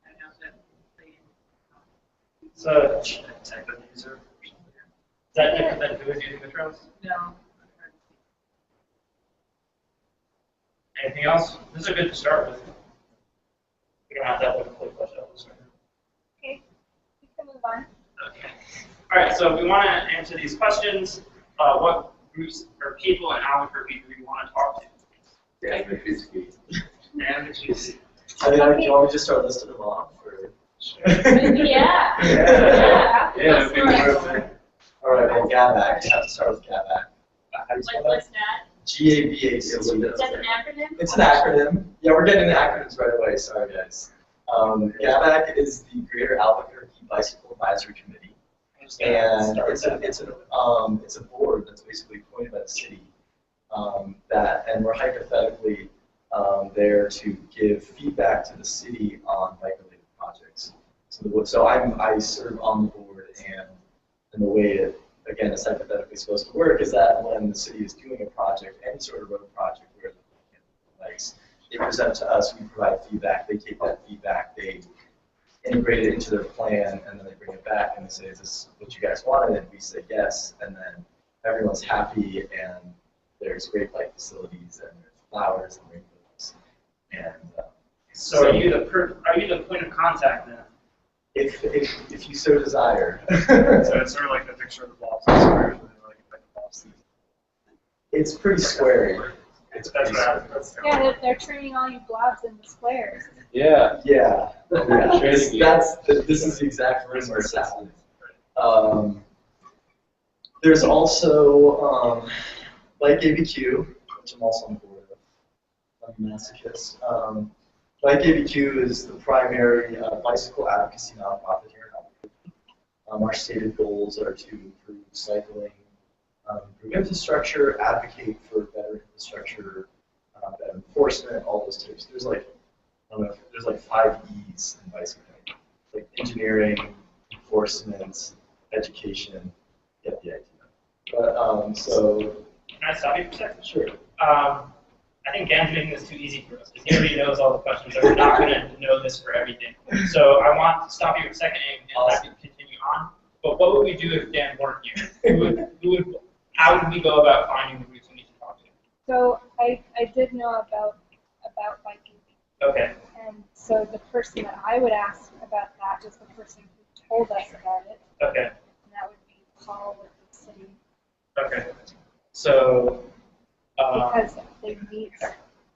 Speaker 10: and how that play in.
Speaker 8: So
Speaker 4: Type of user.
Speaker 8: is that different than who is using the trails?
Speaker 10: No, I'm trying to see.
Speaker 8: Anything else? This is a good to start with. We don't have to have a complete flesh out this right now.
Speaker 2: Okay, we can move on.
Speaker 8: Okay. All right, so we want to answer these questions. What groups or people in Albuquerque do we want to talk to?
Speaker 9: Yeah, maybe it's good.
Speaker 8: And the chiefs.
Speaker 1: I mean, do you want me to just start listing them off? Or?
Speaker 3: Yeah.
Speaker 8: Yeah.
Speaker 9: Yeah, it'd be perfect.
Speaker 1: All right, well, GABAC. You have to start with GABAC.
Speaker 8: How do you spell
Speaker 3: Like
Speaker 8: that?
Speaker 3: what's that?
Speaker 1: GABAC.
Speaker 3: Is that an acronym?
Speaker 1: It's an acronym. Yeah, we're getting into acronyms right away. Sorry, guys. GABAC is the Greater Albuquerque Bicycle Advisory Committee, and it's a board that's basically appointed by the city. And we're hypothetically there to give feedback to the city on bike-related projects. So I serve on the board, and the way it, again, is hypothetically supposed to work is that when the city is doing a project, any sort of road project where the bikes, they present it to us, we provide feedback, they take that feedback, they integrate it into their plan, and then they bring it back and they say, is this what you guys wanted? And we say yes, and then everyone's happy, and there's great bike facilities, and there's flowers and rainbows. And
Speaker 8: So are you the point of contact then?
Speaker 1: if you so desire.
Speaker 4: So it's sort of like the picture of the blobs and squares, and then like the blobs.
Speaker 1: It's pretty squarey.
Speaker 4: That's what happens.
Speaker 2: Yeah, they're turning all you blobs into squares.
Speaker 9: Yeah.
Speaker 1: Yeah.
Speaker 9: Training you.
Speaker 1: This is the exact room where it's happening. There's also Bike ABQ, which I'm also on board of. I'm a masochist. Bike ABQ is the primary bicycle advocacy nonprofit here in Albuquerque. Our stated goals are to improve cycling, improve infrastructure, advocate for better infrastructure, better
Speaker 11: enforcement, all those tips. There's like, I don't know, there's like 5 E's in bicycling. Like engineering, enforcement, education, get the idea. But, so.
Speaker 8: Can I stop you for a second?
Speaker 11: Sure.
Speaker 8: I think Dan's making this too easy for us, because he already knows all the questions, and we're not going to know this for everything. So I want to stop you for a second and let you continue on. But what would we do if Dan weren't here? How would we go about finding the groups we need to talk to?
Speaker 2: So I did know about biking.
Speaker 8: Okay.
Speaker 2: And so the person that I would ask about that was the person who told us about it.
Speaker 8: Okay.
Speaker 2: And that would be Paul with the city.
Speaker 8: Okay. So.
Speaker 2: Because they meet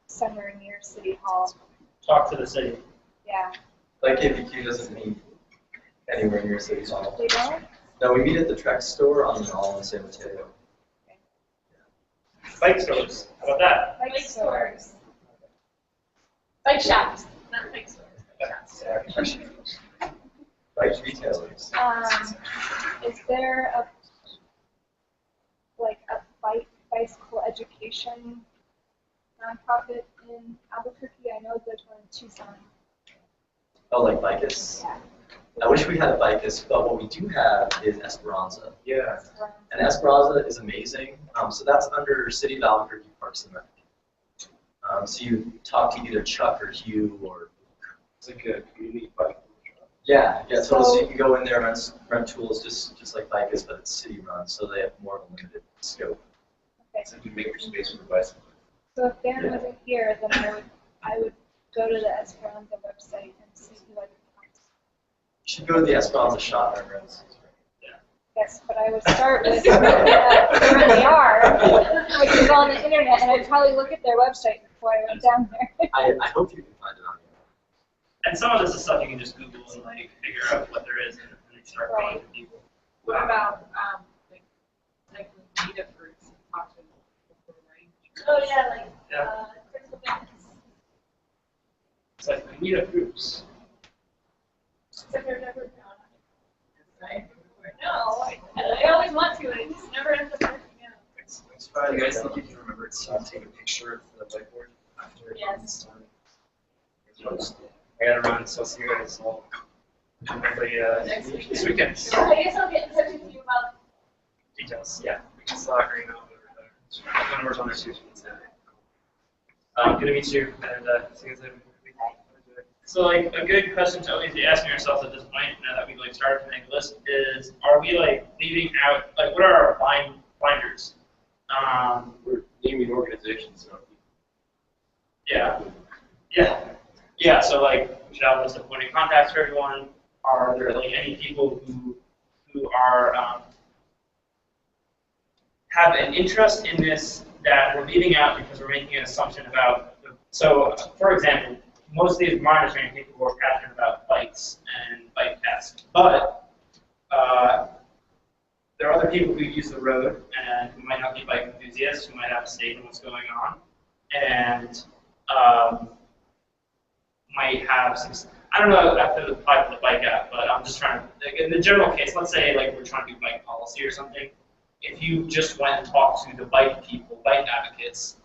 Speaker 2: somewhere near City Hall.
Speaker 8: Talk to the city.
Speaker 2: Yeah.
Speaker 11: Like KPQ doesn't meet anywhere near City Hall.
Speaker 2: They don't?
Speaker 11: No, we meet at the Trek store on the Mall in San Mateo.
Speaker 8: Bike stores. How about that?
Speaker 3: Bike stores. Bike shops, not bike stores. Bike shops.
Speaker 11: Bike retailers.
Speaker 2: Is there a bicycle education nonprofit in Albuquerque? I know there's one in Tucson.
Speaker 11: Oh, like Bicus?
Speaker 2: Yeah.
Speaker 11: I wish we had a Bicus, but what we do have is Esperanza.
Speaker 8: Yeah.
Speaker 11: And Esperanza is amazing. So that's under City of Albuquerque Parks and Rec. So you talk to either Chuck or Hugh or.
Speaker 9: It's like a community bike.
Speaker 11: Yeah, totally. So you can go in there and rent tools just like Bicus, but it's city run, so they have more of a limited scope.
Speaker 2: Okay.
Speaker 9: So you make your space for the bicycle.
Speaker 2: So if Dan wasn't here, then I would go to the Esperanza website and see who I could find.
Speaker 11: You should go to the Esperanza shop.
Speaker 2: Yes, but I would start with where they are, which is on the internet, and I'd probably look at their website before I went down there.
Speaker 11: I hope you can find it on here.
Speaker 8: And some of this is stuff you can just Google and like figure out what there is and start calling people.
Speaker 10: What about like meetup groups? Talk to people, right?
Speaker 3: Oh yeah, critical balance.
Speaker 8: It's like we meet up groups.
Speaker 3: Except I've never found
Speaker 10: Right?
Speaker 3: No, I always want to, and it just never ends up working out.
Speaker 1: Next Friday, you guys think you can remember to take a picture for the whiteboard after
Speaker 3: Yes.
Speaker 1: I gotta run, so I'll see you guys all hopefully
Speaker 10: Next week.
Speaker 1: this weekend.
Speaker 3: I guess I'll get in touch with you about
Speaker 1: Details, yeah. We can Slack or email over the numbers on there too. Good to meet you, and see you guys later.
Speaker 8: So like a good question to always be asking ourselves at this point, now that we've like started to make a list, is are we like leaving out like what are our blinders?
Speaker 9: We're naming organizations. So.
Speaker 8: Yeah. So like we should have a list of point of contacts for everyone. Are there like any people who are have an interest in this that we're leaving out because we're making an assumption about so for example, most of these monitoring people who are passionate about bikes and bike paths, but there are other people who use the road and who might not be bike enthusiasts, who might have a stake in what's going on, and might have some. I don't know if to apply for the bike app, but I'm just trying to. Like, in the general case, let's say like we're trying to do bike policy or something. If you just went and talked to the bike people, bike advocates,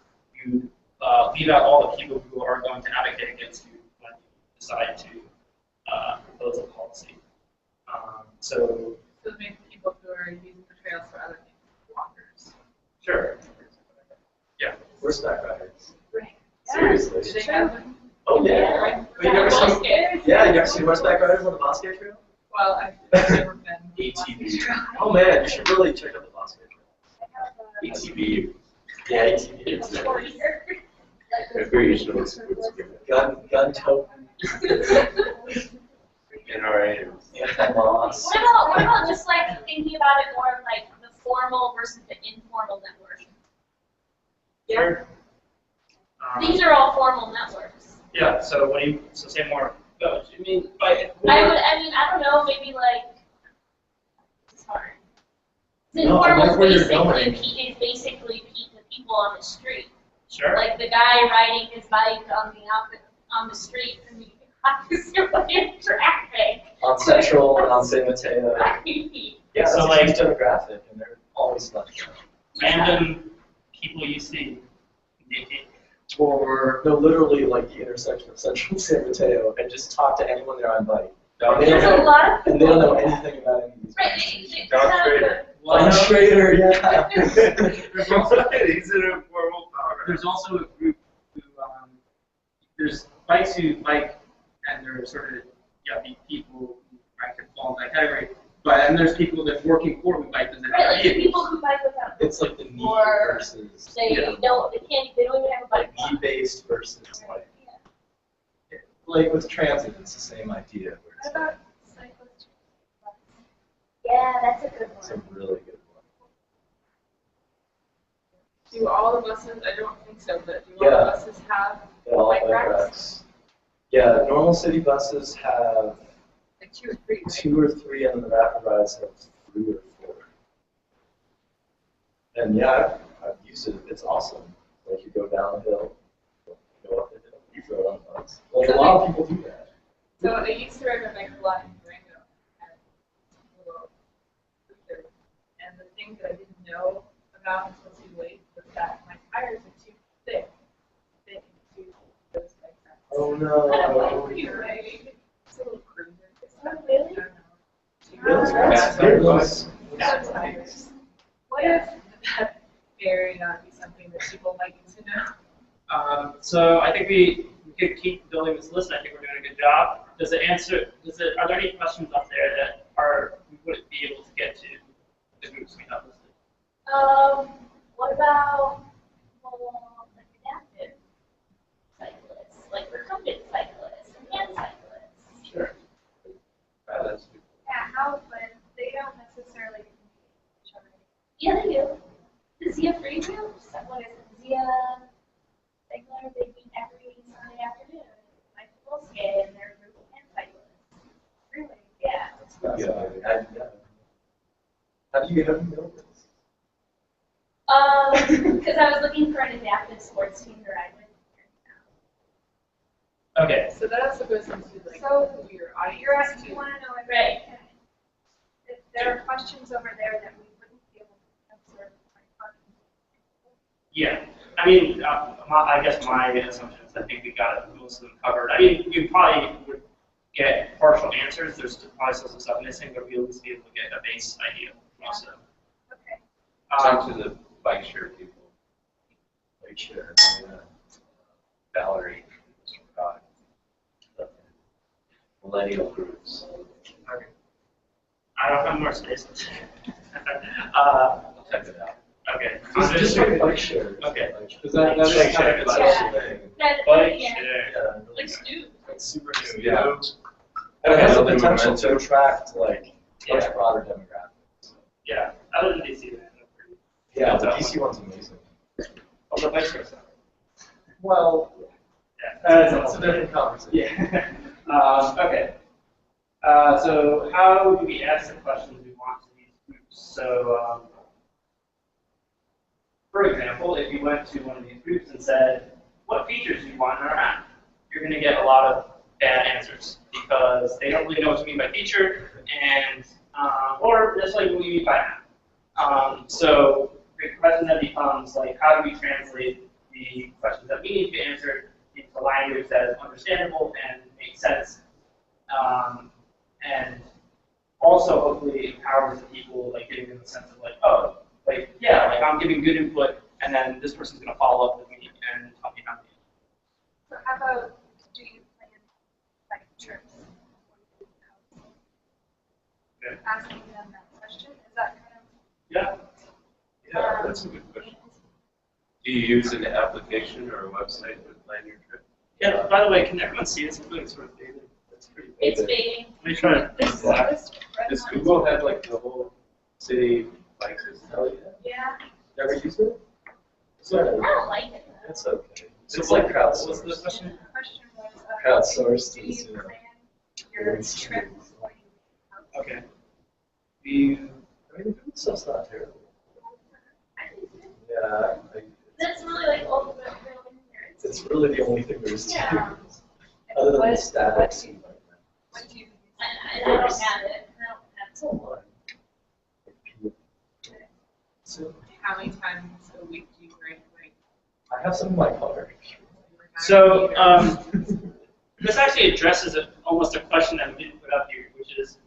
Speaker 8: you leave out all the people who are going to advocate against you when you decide to propose a policy. So
Speaker 10: maybe people who are using the trails for other things, walkers.
Speaker 8: Sure. Yeah.
Speaker 11: Horseback riders.
Speaker 10: Right.
Speaker 11: Seriously.
Speaker 10: Do they have them?
Speaker 11: Oh yeah. But you never seen? Yeah, you ever seen horseback riders on the Bosque Trail?
Speaker 10: Well, I've never been.
Speaker 9: ATV.
Speaker 11: Oh man, you should really check out the Bosque Trail.
Speaker 9: ATV.
Speaker 11: Yeah, ATV.
Speaker 9: Very usual.
Speaker 11: Gun tote.
Speaker 9: NRA.
Speaker 11: Moss.
Speaker 3: What about just like thinking about it more of like the formal versus the informal network?
Speaker 8: Sure.
Speaker 3: These are all formal networks.
Speaker 8: Yeah. So what do you? So say more. I mean, like.
Speaker 3: I don't know. Maybe like. It's hard. The
Speaker 11: No, I
Speaker 3: informal
Speaker 11: like where you're
Speaker 3: is basically the people on the street.
Speaker 8: Sure.
Speaker 3: Like the guy riding his bike on the street and you in traffic.
Speaker 11: On Central and on San Mateo.
Speaker 3: Right.
Speaker 11: Yeah,
Speaker 8: So,
Speaker 11: so
Speaker 8: like-
Speaker 11: like demographic, and they're always left out.
Speaker 8: Random people you see.
Speaker 11: Or no, literally like the intersection of Central and San Mateo, and just talk to anyone there on bike. And
Speaker 3: There's a lot of
Speaker 11: and they don't know anything about any of these.
Speaker 3: Right,
Speaker 11: conversations.
Speaker 9: Don Schrader.
Speaker 11: Don Schrader, yeah.
Speaker 9: There's also, he's an informal power.
Speaker 8: There's also a group who, there's bikes who bike, and there are sort of, people who I could fall in that category. But, and there's people that working for who bike as
Speaker 3: right, like the people who bike without.
Speaker 11: It's like the need
Speaker 3: Or
Speaker 11: versus
Speaker 3: They don't. They can't. They don't even have a bike.
Speaker 11: need-based versus like with transit, it's the same idea. Where it's
Speaker 2: What about cyclists?
Speaker 3: Yeah, that's a good
Speaker 11: it's a
Speaker 3: one.
Speaker 11: really good one.
Speaker 10: Do all the buses, I don't think so, but do all the buses have
Speaker 11: They all
Speaker 10: bike
Speaker 11: have
Speaker 10: racks?
Speaker 11: racks. Yeah, normal city buses have
Speaker 10: Like 2 or 3, right?
Speaker 11: 2 or 3, and the rapid rides have 3 or 4. And yeah, I've used it. It's awesome. Like you go downhill, go up the hill, you throw it on the bus. Like a lot of people do that.
Speaker 10: So I used to ride my bike a lot in Durango. And a little scooter. And the thing that I didn't know about until too late was that my tires are too thick to fit into those bike racks.
Speaker 11: Oh no.
Speaker 10: You're right. It's a little cruiser.
Speaker 3: Oh, really?
Speaker 11: Really?
Speaker 10: That's
Speaker 11: That's
Speaker 10: Bad tires. What if that may not be something that people might need to know?
Speaker 8: So I think we could keep building this list. I think we're doing a good job. Are there any questions up there that we wouldn't be able to get to the groups we have listed?
Speaker 3: What about like adaptive cyclists, like recumbent cyclists, and hand cyclists?
Speaker 9: Sure. That's good.
Speaker 2: Yeah, how, but they don't necessarily compete with each other.
Speaker 3: Yeah, they do. The Zia Free groups, what is it? Zia Regular, they meet every Sunday afternoon. Like full skate, and they're a group of hand cyclists. Really? Yeah.
Speaker 11: That's fascinating. How do you know this?
Speaker 3: Because I was looking for an adaptive sports team to ride with.
Speaker 8: Okay.
Speaker 10: So that also goes into like
Speaker 2: So,
Speaker 10: who your
Speaker 2: You're
Speaker 10: audience
Speaker 2: asking,
Speaker 10: too.
Speaker 2: you want to know if,
Speaker 3: Right.
Speaker 2: if there are questions over there that we wouldn't be able to answer.
Speaker 8: Yeah. I mean, I guess my assumption is I think we got most of them covered. I mean, we probably would get partial answers. There's probably still some stuff missing, but we'll at least be able to get a base idea from most of them.
Speaker 2: Okay.
Speaker 9: Talk to the bike share people.
Speaker 11: Bike share. Yeah.
Speaker 9: Valerie, Mr. Scott. Millennial groups.
Speaker 8: Okay. I don't have more space.
Speaker 9: I'll type it out.
Speaker 8: Okay.
Speaker 11: Just like bike share.
Speaker 8: Okay.
Speaker 11: Because that is
Speaker 9: Bike
Speaker 11: kind
Speaker 9: share.
Speaker 11: of a
Speaker 3: Yeah.
Speaker 11: special thing.
Speaker 8: Bike
Speaker 3: Yeah.
Speaker 8: share.
Speaker 11: Yeah, really
Speaker 3: Like Stu.
Speaker 11: it's super new.
Speaker 9: Yeah.
Speaker 11: And it has the
Speaker 9: Building
Speaker 11: potential to
Speaker 9: momentum.
Speaker 11: attract like much
Speaker 8: Yeah.
Speaker 11: broader demographics.
Speaker 8: Yeah. Other than DC, they're pretty.
Speaker 11: Yeah, the DC one's amazing.
Speaker 8: On the bike share side.
Speaker 11: Well,
Speaker 8: Yeah.
Speaker 11: it's a different conversation.
Speaker 8: Yeah. Okay. So how do we ask the questions we want to these groups? So, for example, if you went to one of these groups and said, what features do you want in our app? You're going to get a lot of bad answers because they don't really know what you mean by feature and, or just like what you mean by app. So the question then becomes like, how do we translate the questions that we need to be answered into language that is understandable and makes sense, and also hopefully empowers the people, like giving them a sense of like, oh, like yeah, like I'm giving good input, and then this person's gonna follow up with me and tell me how to do it.
Speaker 2: So how about, do you plan like trips?
Speaker 8: Okay.
Speaker 2: Asking them that question, is that kind of?
Speaker 8: Yeah.
Speaker 9: Yeah, that's a good question. Do you use an application or a website to plan your trip?
Speaker 8: Yeah. By the way, can everyone see this? I'm doing sort of faded. That's pretty big.
Speaker 3: It's fading.
Speaker 8: Let me try to.
Speaker 2: This,
Speaker 9: Yeah.
Speaker 2: this red
Speaker 9: Does
Speaker 2: line.
Speaker 9: Google have like the whole city bike system?
Speaker 11: Hell yeah.
Speaker 2: Yeah.
Speaker 11: Never used it? It's
Speaker 3: I
Speaker 11: okay.
Speaker 3: don't like it.
Speaker 11: It's okay.
Speaker 8: So
Speaker 11: It's like
Speaker 8: what was the
Speaker 11: crowdsourced.
Speaker 8: question?
Speaker 2: The question was,
Speaker 11: Crowdsourced
Speaker 2: do
Speaker 11: is,
Speaker 2: you
Speaker 11: you know,
Speaker 2: plan your
Speaker 11: it's-
Speaker 2: trip before you?
Speaker 8: Okay. Do you,
Speaker 11: I mean, the Google stuff's not terrible.
Speaker 3: I think so.
Speaker 11: Yeah,
Speaker 3: That's really like ultimate real inheritance.
Speaker 11: it's really the only thing there's to
Speaker 3: Yeah.
Speaker 11: use. Other than
Speaker 2: What-
Speaker 11: statics and like that.
Speaker 2: What do you use?
Speaker 3: And I don't have it. I don't have
Speaker 11: It's online.
Speaker 10: So how many times a week do you write?
Speaker 11: I have some of my color.
Speaker 8: So this actually addresses almost a question that we didn't put up here, which is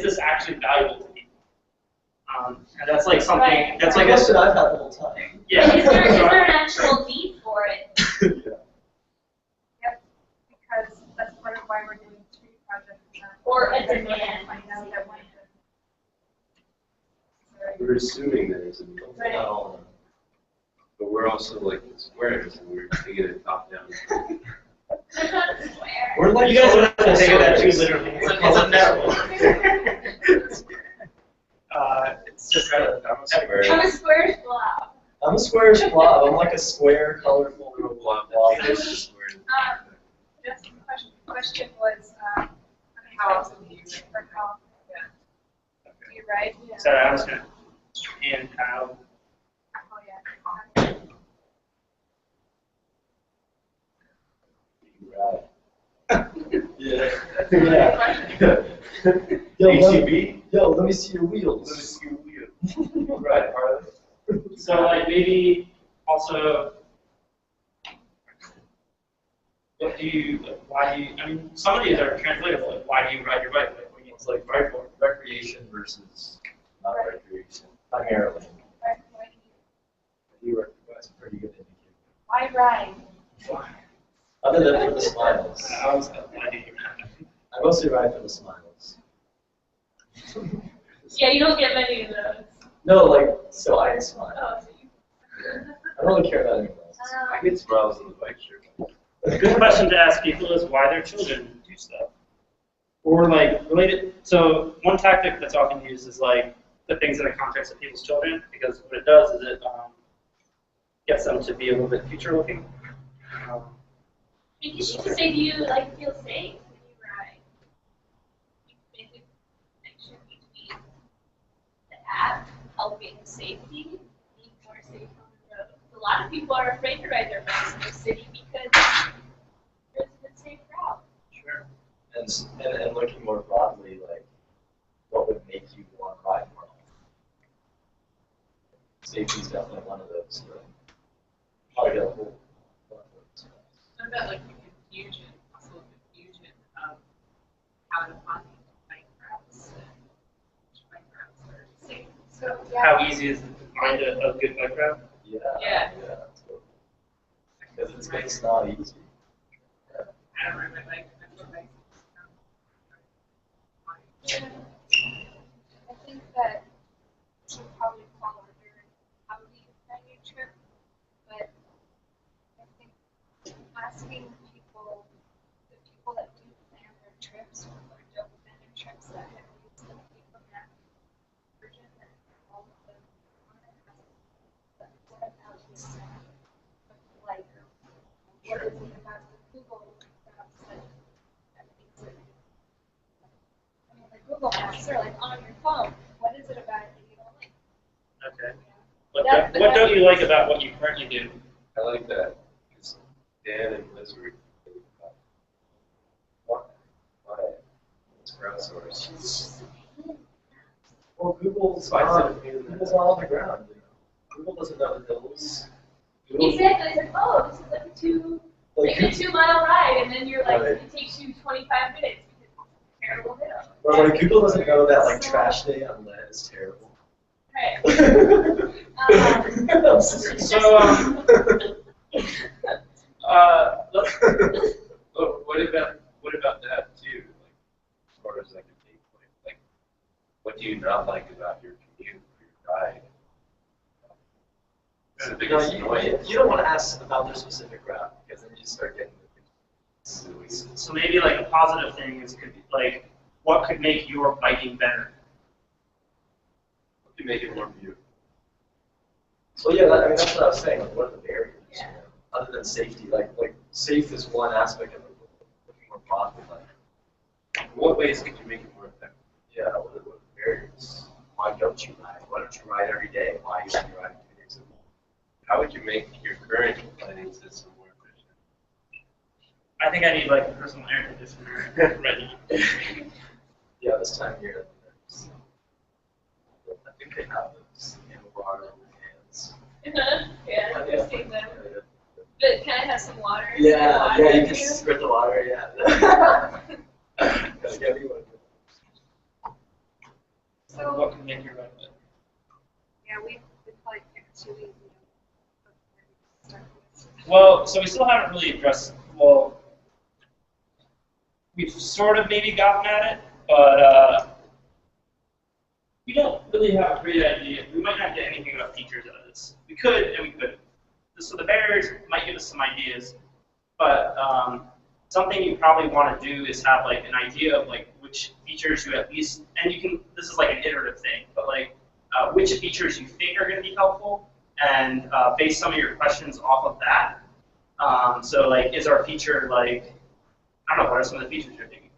Speaker 8: this actually valuable to people? And that's like something,
Speaker 3: Right.
Speaker 8: that's
Speaker 11: Like
Speaker 8: like
Speaker 11: I said, I've had the whole time.
Speaker 8: yeah.
Speaker 3: Is there an actual need for it?
Speaker 11: Yeah.
Speaker 2: Yep, because that's part of why we're doing 3 projects.
Speaker 3: Or a demand.
Speaker 2: Find out that one.
Speaker 9: We're assuming there's a need,
Speaker 3: Right.
Speaker 11: Not all of them.
Speaker 9: but we're also like the squares, and we're taking it top down.
Speaker 3: I'm not a square.
Speaker 11: We're like
Speaker 8: You guys are
Speaker 11: colorful
Speaker 8: taking that too
Speaker 11: squares.
Speaker 8: literally. It's a it's just
Speaker 11: I'm a square.
Speaker 3: I'm a square blob.
Speaker 11: I'm a squarish blob. I'm like a square, colorful little blob.
Speaker 10: Just a question was, how else do you use it? Or how, do you write?
Speaker 8: so I was gonna and how
Speaker 10: Oh, yeah.
Speaker 11: Right. Yeah.
Speaker 9: Yeah.
Speaker 11: Yo, let me see your wheels.
Speaker 9: Let me see your wheel.
Speaker 11: Right, Harley.
Speaker 8: so like maybe also what do you why do you I mean some of these are translatable, like why do you ride your bike? Like what do you
Speaker 11: It's like recreation versus not recreation, primarily. You were that's a pretty good indicator.
Speaker 3: Why ride?
Speaker 11: Other than for the smiles.
Speaker 8: I was why do you
Speaker 11: I mostly ride for the smiles.
Speaker 3: Yeah, you don't get many of those.
Speaker 11: No, like, so I smile.
Speaker 3: Oh, so you.
Speaker 11: I don't really care about anyone else.
Speaker 9: I get smiles on the bike shirt.
Speaker 8: A good question to ask people is why their children do stuff. Or like related, so one tactic that's often used is like the things in the context of people's children, because what it does is it gets them to be a little bit future looking.
Speaker 3: Because you can say, do you like feel safe when you ride? You can make a connection between the app helping safety, being more safe on the road. A lot of people are afraid to ride their bikes in the city because there's a safe route.
Speaker 8: Sure.
Speaker 11: And looking more broadly, like, what would make you want to ride more often? Safety is definitely one of those. But probably got a whole lot of those.
Speaker 10: What about like the confusion, also confusion of how to find bike routes and which bike routes are safe? So,
Speaker 8: How easy is it to find a good bike route?
Speaker 11: Yeah.
Speaker 10: Yeah.
Speaker 11: Totally. Because it's not easy.
Speaker 10: I don't ride my bike, I feel like.
Speaker 2: Yeah. I think that should probably fall under how do you plan your trip, but I think asking people, the people that do plan their trips or don't plan their trips that have used the paper map version and all of the what about this map? Like, what is it about the Google maps that makes it? I mean, the Google Maps are like on your phone. What is it about it that you don't like?
Speaker 8: Okay. What don't you like about what you currently do?
Speaker 9: I like that. Because Dan and Liz were thinking about why it's crowdsourced.
Speaker 11: Well, Google's
Speaker 9: Why is
Speaker 11: not,
Speaker 9: it a pain in the
Speaker 11: Google's not on the ground. You know? Google doesn't know the hills. Google,
Speaker 3: Exactly. It's like, oh, this is like a 2-mile ride, and then you're like,
Speaker 11: Right.
Speaker 3: it takes you 25 minutes because it's a terrible hill.
Speaker 11: Well, like Google doesn't know that like trash day on lead is terrible.
Speaker 3: Right.
Speaker 11: I'm serious.
Speaker 8: So let's
Speaker 9: But what about that too? Like, as far as like a date point, like, what do you not like about your commute or your ride? What's the biggest annoyance?
Speaker 11: You don't want to ask about their specific route because then you just start getting silly.
Speaker 8: so maybe like a positive thing is could be like what could make your biking better?
Speaker 9: What can make it more beautiful?
Speaker 11: Well, yeah, I mean that's what I was saying. Like, what are the barriers? You know? Other than safety, like safe is one aspect of it. Looking more broadly, like
Speaker 9: What ways could you make it more effective?
Speaker 11: yeah, what are the barriers? Why don't you ride? Why don't you ride every day? Why are you only riding 2 days a week?
Speaker 9: How would you make your current planning system more efficient?
Speaker 8: I think I need like a personal air conditioner right now.
Speaker 11: Yeah, this time of year. I think they have those handlebar hands.
Speaker 3: Yeah, I've seen them.
Speaker 10: add some water.
Speaker 11: Yeah, you can squirt the water, yeah. Yeah, you would.
Speaker 2: So,
Speaker 8: What can make you run it?
Speaker 2: yeah, we probably picked two easy.
Speaker 8: Well, so we still haven't really addressed, well, we've sort of maybe gotten at it, but we don't really have a great idea. We might not get anything about features out of this. We could, and we couldn't. So the barriers might give us some ideas, but something you probably want to do is have like an idea of like which features you at least, and you can, this is like an iterative thing, but like which features you think are going to be helpful, and base some of your questions off of that. So like, is our feature like, I don't know, what are some of the features you're thinking?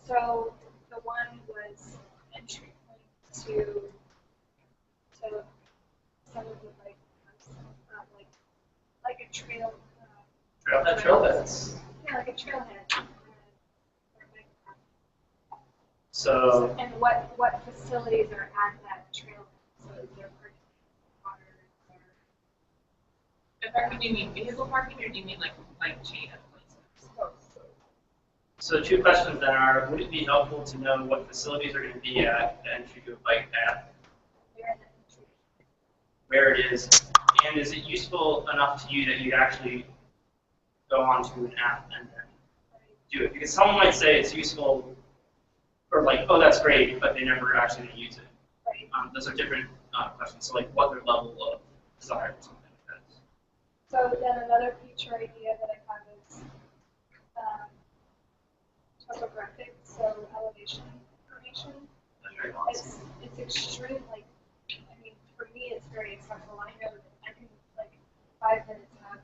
Speaker 2: So the one was entry point to some of the like a trail.
Speaker 8: Trailheads.
Speaker 2: Yeah, like a trailhead.
Speaker 8: So,
Speaker 2: And what facilities are at that trailhead? So is there water?
Speaker 10: And parking, do you mean vehicle parking or do you mean like chain of places?
Speaker 8: so the two questions then are, would it be helpful to know what facilities are going to be at the entry to a bike path, where it is, and is it useful enough to you that you'd actually go onto an app and then do it? Because someone might say it's useful, or like, oh, that's great, but they never actually use it. Those are different questions. So like, what their level of desire or something like that is.
Speaker 2: So then another feature idea that I have is topographic, so elevation information. It's extreme, like, I mean, for me it's very accessible. I know that I can, like, 5 minutes have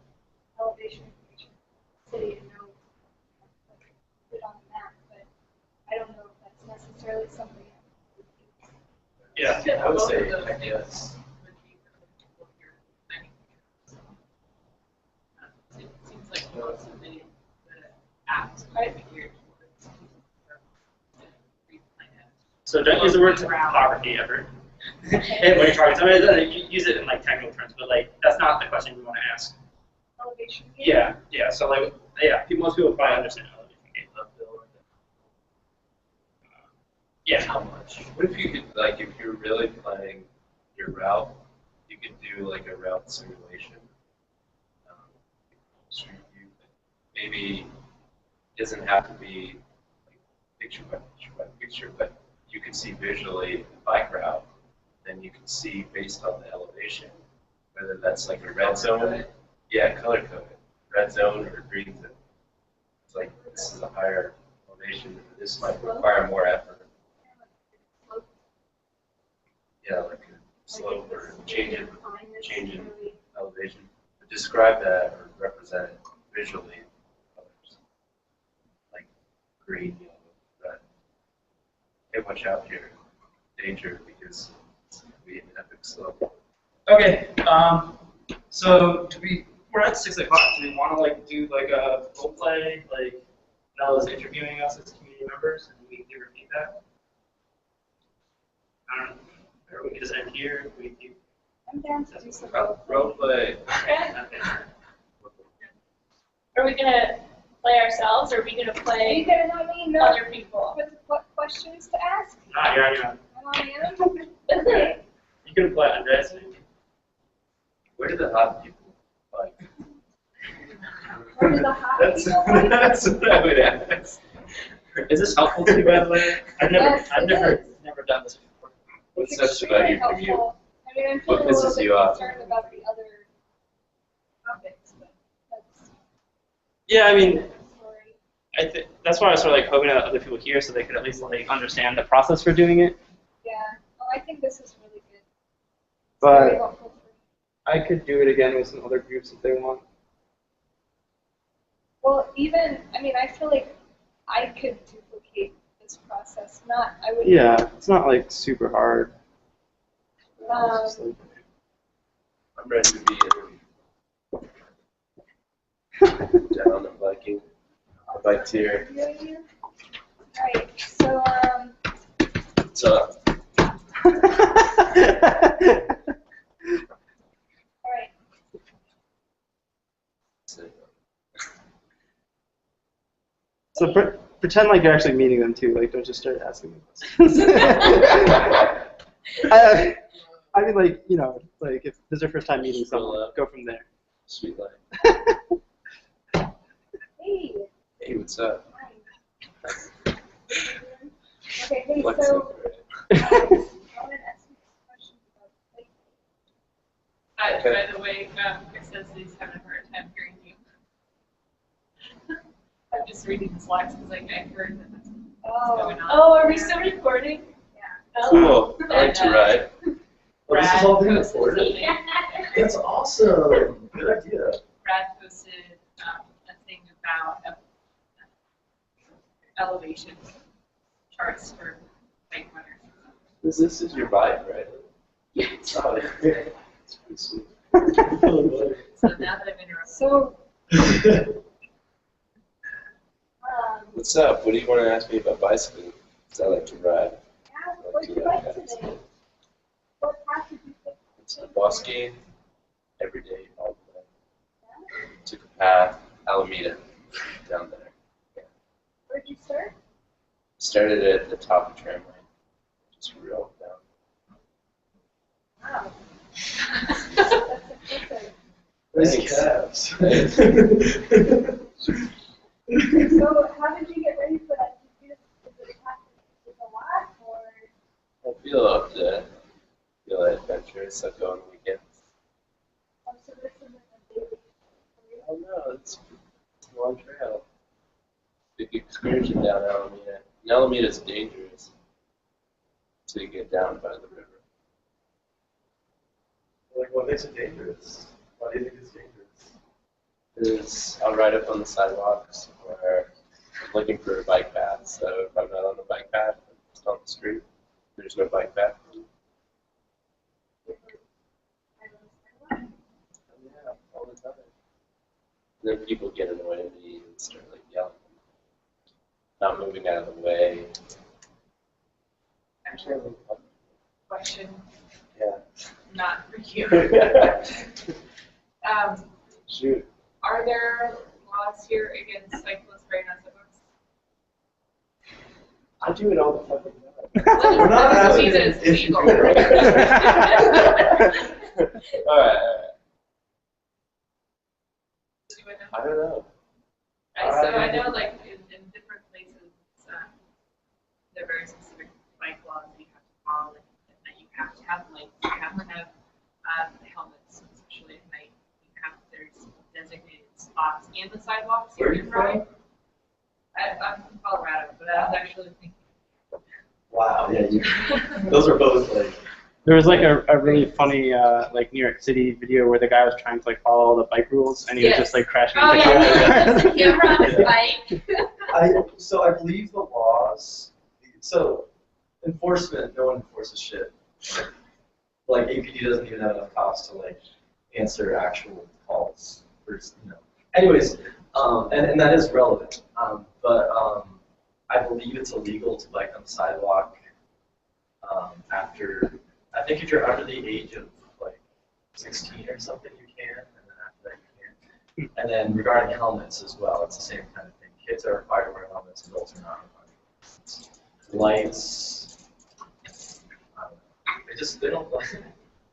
Speaker 2: elevation information for the city and know, like, put it on the map, but I don't know if that's necessarily something.
Speaker 8: Yeah,
Speaker 11: I would say yes.
Speaker 10: It seems like most of the apps are geared towards
Speaker 8: so don't use the word topography ever. And when you're talking to somebody, you use it in like technical terms, but like that's not the question you want to ask.
Speaker 2: Elevation gauge?
Speaker 8: Yeah. So like, yeah, most people probably understand elevation gauge. Yeah.
Speaker 9: How much? What if you could, like, if you're really planning your route, you could do like a route simulation, street view. Maybe it doesn't have to be like picture by picture by picture, but you can see visually the bike route, then you can see based on the elevation whether that's like a red zone, yeah, color coded, red zone or green zone. It's like this is a higher elevation, this might require more effort. Yeah, like a slope or change in elevation. But describe that or represent it visually in colors. Like green, yellow, red. Hey, watch out here. Danger because it's going to be an epic slope.
Speaker 8: Okay. So we're at 6 o'clock. Do we want to like do like a role play? Like Nella's interviewing us as community members, and we can give her feedback. I don't know. Or we can just end here. We do.
Speaker 2: I'm down to do some
Speaker 9: Role play.
Speaker 8: Okay.
Speaker 3: Are we gonna play ourselves, or are we gonna
Speaker 2: Are you
Speaker 3: play
Speaker 2: gonna not me know
Speaker 3: other people?
Speaker 2: what questions to ask?
Speaker 8: You're on your own.
Speaker 2: I'm on my own.
Speaker 8: Okay. You can play Andres.
Speaker 9: Where do the hot people like?
Speaker 2: Where do the hot
Speaker 9: That's
Speaker 2: people like?
Speaker 9: that's what I would ask.
Speaker 8: Is this helpful to you, by the way? I've
Speaker 2: Yes, it
Speaker 8: never done this before.
Speaker 9: What's
Speaker 2: It's
Speaker 9: such about
Speaker 2: extremely
Speaker 9: your commute?
Speaker 2: helpful. I mean, I'm
Speaker 9: What
Speaker 2: feeling a little
Speaker 9: pisses
Speaker 2: bit
Speaker 9: you off?
Speaker 2: concerned about the other topics, but that's
Speaker 8: Yeah, I mean,
Speaker 2: another story.
Speaker 8: that's why I was sort of like hoping that other people here, so they could at least like understand the process for doing it.
Speaker 2: Yeah. Oh, I think this is really good. It's very helpful for me.
Speaker 8: I could do it again with some other groups if they want.
Speaker 2: Well, even, I mean, I feel like I could duplicate this process. I would.
Speaker 8: Yeah, it's not like super hard.
Speaker 9: I'm ready to be interviewed. Down on the biking. The bike tier.
Speaker 2: Alright, so,
Speaker 9: What's up?
Speaker 2: alright.
Speaker 8: So pretend like you're actually meeting them too. Like, don't just start asking them questions. I mean, like, you know, like if this is your first time meeting someone, go from there.
Speaker 9: Sweet life.
Speaker 2: Hey.
Speaker 9: Hey, what's up?
Speaker 2: Okay, hey,
Speaker 9: What's
Speaker 2: so
Speaker 9: up, Ray?
Speaker 2: I wanted to ask you a question about like,
Speaker 10: By the way, Chris says he's having a hard time hearing you. I'm just reading the slides because like, I heard that that's what's going on.
Speaker 3: Oh, are we still recording?
Speaker 2: yeah.
Speaker 9: Cool. I like to ride.
Speaker 11: Oh, this is all being
Speaker 10: Brad posted
Speaker 11: recorded?
Speaker 10: something.
Speaker 11: That's awesome. Good idea.
Speaker 10: Brad posted a thing about elevation charts for bike runners.
Speaker 9: This is your bike, right?
Speaker 10: Yes.
Speaker 9: Oh, yeah. It's pretty sweet.
Speaker 10: So now that I've interrupted.
Speaker 2: So,
Speaker 9: What's up? What do you want to ask me about bicycling? Because I like to ride.
Speaker 2: yeah, what'd you like today? What path did you pick?
Speaker 9: It's a boss game every day, all the way. Took a path, Alameda, down there.
Speaker 2: Where'd you start?
Speaker 9: Started at the top of tram line, just real down.
Speaker 2: Wow. That's impressive.
Speaker 11: Nice
Speaker 9: Thanks.
Speaker 11: calves.
Speaker 2: So, how did you get ready for that? Did you just, is it a lot, or?
Speaker 9: I feel up to feel adventurous. I go on the weekends.
Speaker 2: So this isn't a daily
Speaker 9: Oh no, it's a long trail. Big excursion down Alameda. And Alameda's dangerous to get down by the river.
Speaker 11: Like, what makes it dangerous? Why do you think it's dangerous?
Speaker 9: Is I'll ride up on the sidewalks where I'm looking for a bike path. So if I'm not on the bike path, I'm just on the street. There's no bike path. Yeah, all the time. And then people get annoyed at me and start like yelling. Not moving out of the way.
Speaker 10: Actually, question,
Speaker 9: Yeah.
Speaker 10: not for you.
Speaker 9: Shoot.
Speaker 10: Are there laws here against cyclists riding on sidewalks?
Speaker 9: I do it all the fucking time.
Speaker 11: We're not
Speaker 10: That doesn't mean
Speaker 11: asking
Speaker 10: that it's
Speaker 11: if
Speaker 10: legal.
Speaker 11: you're right.
Speaker 9: Alright.
Speaker 10: Do it now?
Speaker 9: I don't know.
Speaker 10: So I know like in different places, there are very specific bike laws that you have to follow, like, that you have to have lights, you have to have helmets, especially at night. There's designated spots in the sidewalks you can ride. I'm from Colorado, but I was actually thinking.
Speaker 11: Wow, yeah, those are both like.
Speaker 8: There was like a really funny like New York City video where the guy was trying to like follow all the bike rules and he was just like crashing
Speaker 3: Oh
Speaker 8: into
Speaker 3: yeah,
Speaker 8: cars.
Speaker 3: the camera on his bike.
Speaker 11: So I believe the laws. So enforcement, no one enforces shit. Like APD doesn't even have enough cops to like answer actual calls. For, you know. Anyways, and that is relevant. But I believe it's illegal to bike on the sidewalk after. I think if you're under the age of like 16 or something, you can, and then after that you can't. And then regarding helmets as well, it's the same kind of thing. Kids are required to wear helmets, adults are not required. Lights, I don't know. They don't.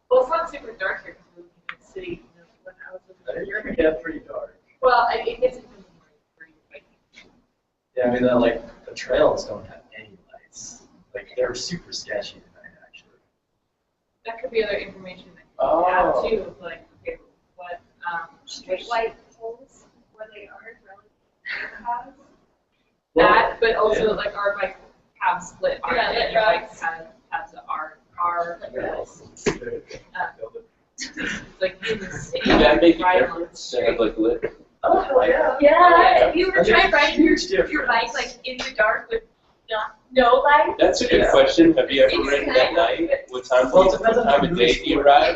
Speaker 10: Well, it's not super dark here because we live in the city. You know, when I was living in
Speaker 11: You're
Speaker 10: Europe.
Speaker 11: gonna get pretty dark.
Speaker 10: Well, it gets into the morning where you're biking.
Speaker 11: Yeah, I mean, like the trails don't have any lights. Like they're super sketchy at night, actually.
Speaker 10: That could be other information that you can add too, of like, okay, what,
Speaker 2: Street light poles where they are relative to paths?
Speaker 10: that, but also like our bike paths split. Our
Speaker 3: Yeah, lit
Speaker 10: your bike
Speaker 3: roads.
Speaker 10: paths are like in the city.
Speaker 9: Does that make a
Speaker 10: right on the
Speaker 9: difference to
Speaker 10: street.
Speaker 9: have like lit?
Speaker 11: Oh hell yeah!
Speaker 3: Yeah, have you ever
Speaker 11: That's a
Speaker 3: tried riding your
Speaker 11: huge
Speaker 3: bike
Speaker 11: difference.
Speaker 3: like in the dark with no light?
Speaker 9: That's a good
Speaker 11: Yeah.
Speaker 9: question. Have you ever
Speaker 3: It's
Speaker 9: ridden
Speaker 3: kind
Speaker 9: at
Speaker 3: of-
Speaker 9: night? What time,
Speaker 11: Well, it
Speaker 9: what
Speaker 11: depends on
Speaker 9: time
Speaker 11: the
Speaker 9: of day do you
Speaker 11: sport.
Speaker 9: ride?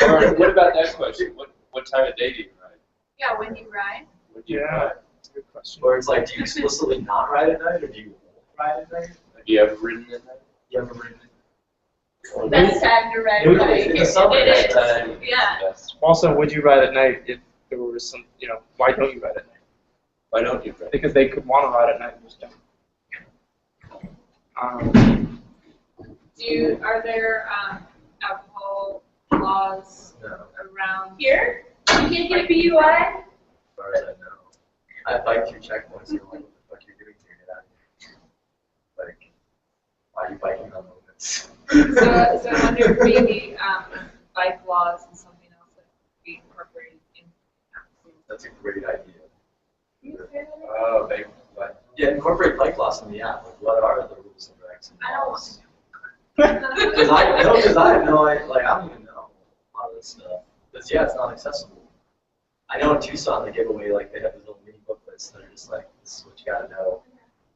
Speaker 9: Or what about that question? What time of day do you ride?
Speaker 3: Yeah, when you ride.
Speaker 9: What do you
Speaker 8: Yeah.
Speaker 9: ride?
Speaker 8: That's a good question.
Speaker 11: Or it's like, do you explicitly not ride at night, or do you ride at night?
Speaker 9: Have you ever ridden at night?
Speaker 11: You ever ridden?
Speaker 3: Best time to ride a
Speaker 11: Maybe
Speaker 3: bike.
Speaker 11: in the summer,
Speaker 3: It
Speaker 9: That
Speaker 3: is.
Speaker 9: time is
Speaker 3: Yeah.
Speaker 9: the best.
Speaker 8: Also, would you ride at night if there was some, you know, why don't you ride at night?
Speaker 9: Why don't you, Brett?
Speaker 8: because they could want to ride at night and just don't.
Speaker 10: Are there alcohol laws
Speaker 11: No,
Speaker 10: around
Speaker 3: Here, you can't get BUI.
Speaker 11: as far as I know. I bike through checkpoints, you're like, what the fuck you're doing here, get out of here. Like, why are you biking on limits?
Speaker 10: So I wonder if maybe bike laws and something else that could be incorporated in.
Speaker 11: That's a great idea.
Speaker 9: Oh, they, what?
Speaker 11: Yeah, incorporate bike laws in the app. Like, what are the rules and regs and
Speaker 10: I don't
Speaker 11: laws? Because I don't even know a lot of this stuff. Because yeah, it's not accessible. I know in Tucson they give away like they have these little mini booklets that are just like, this is what you gotta know.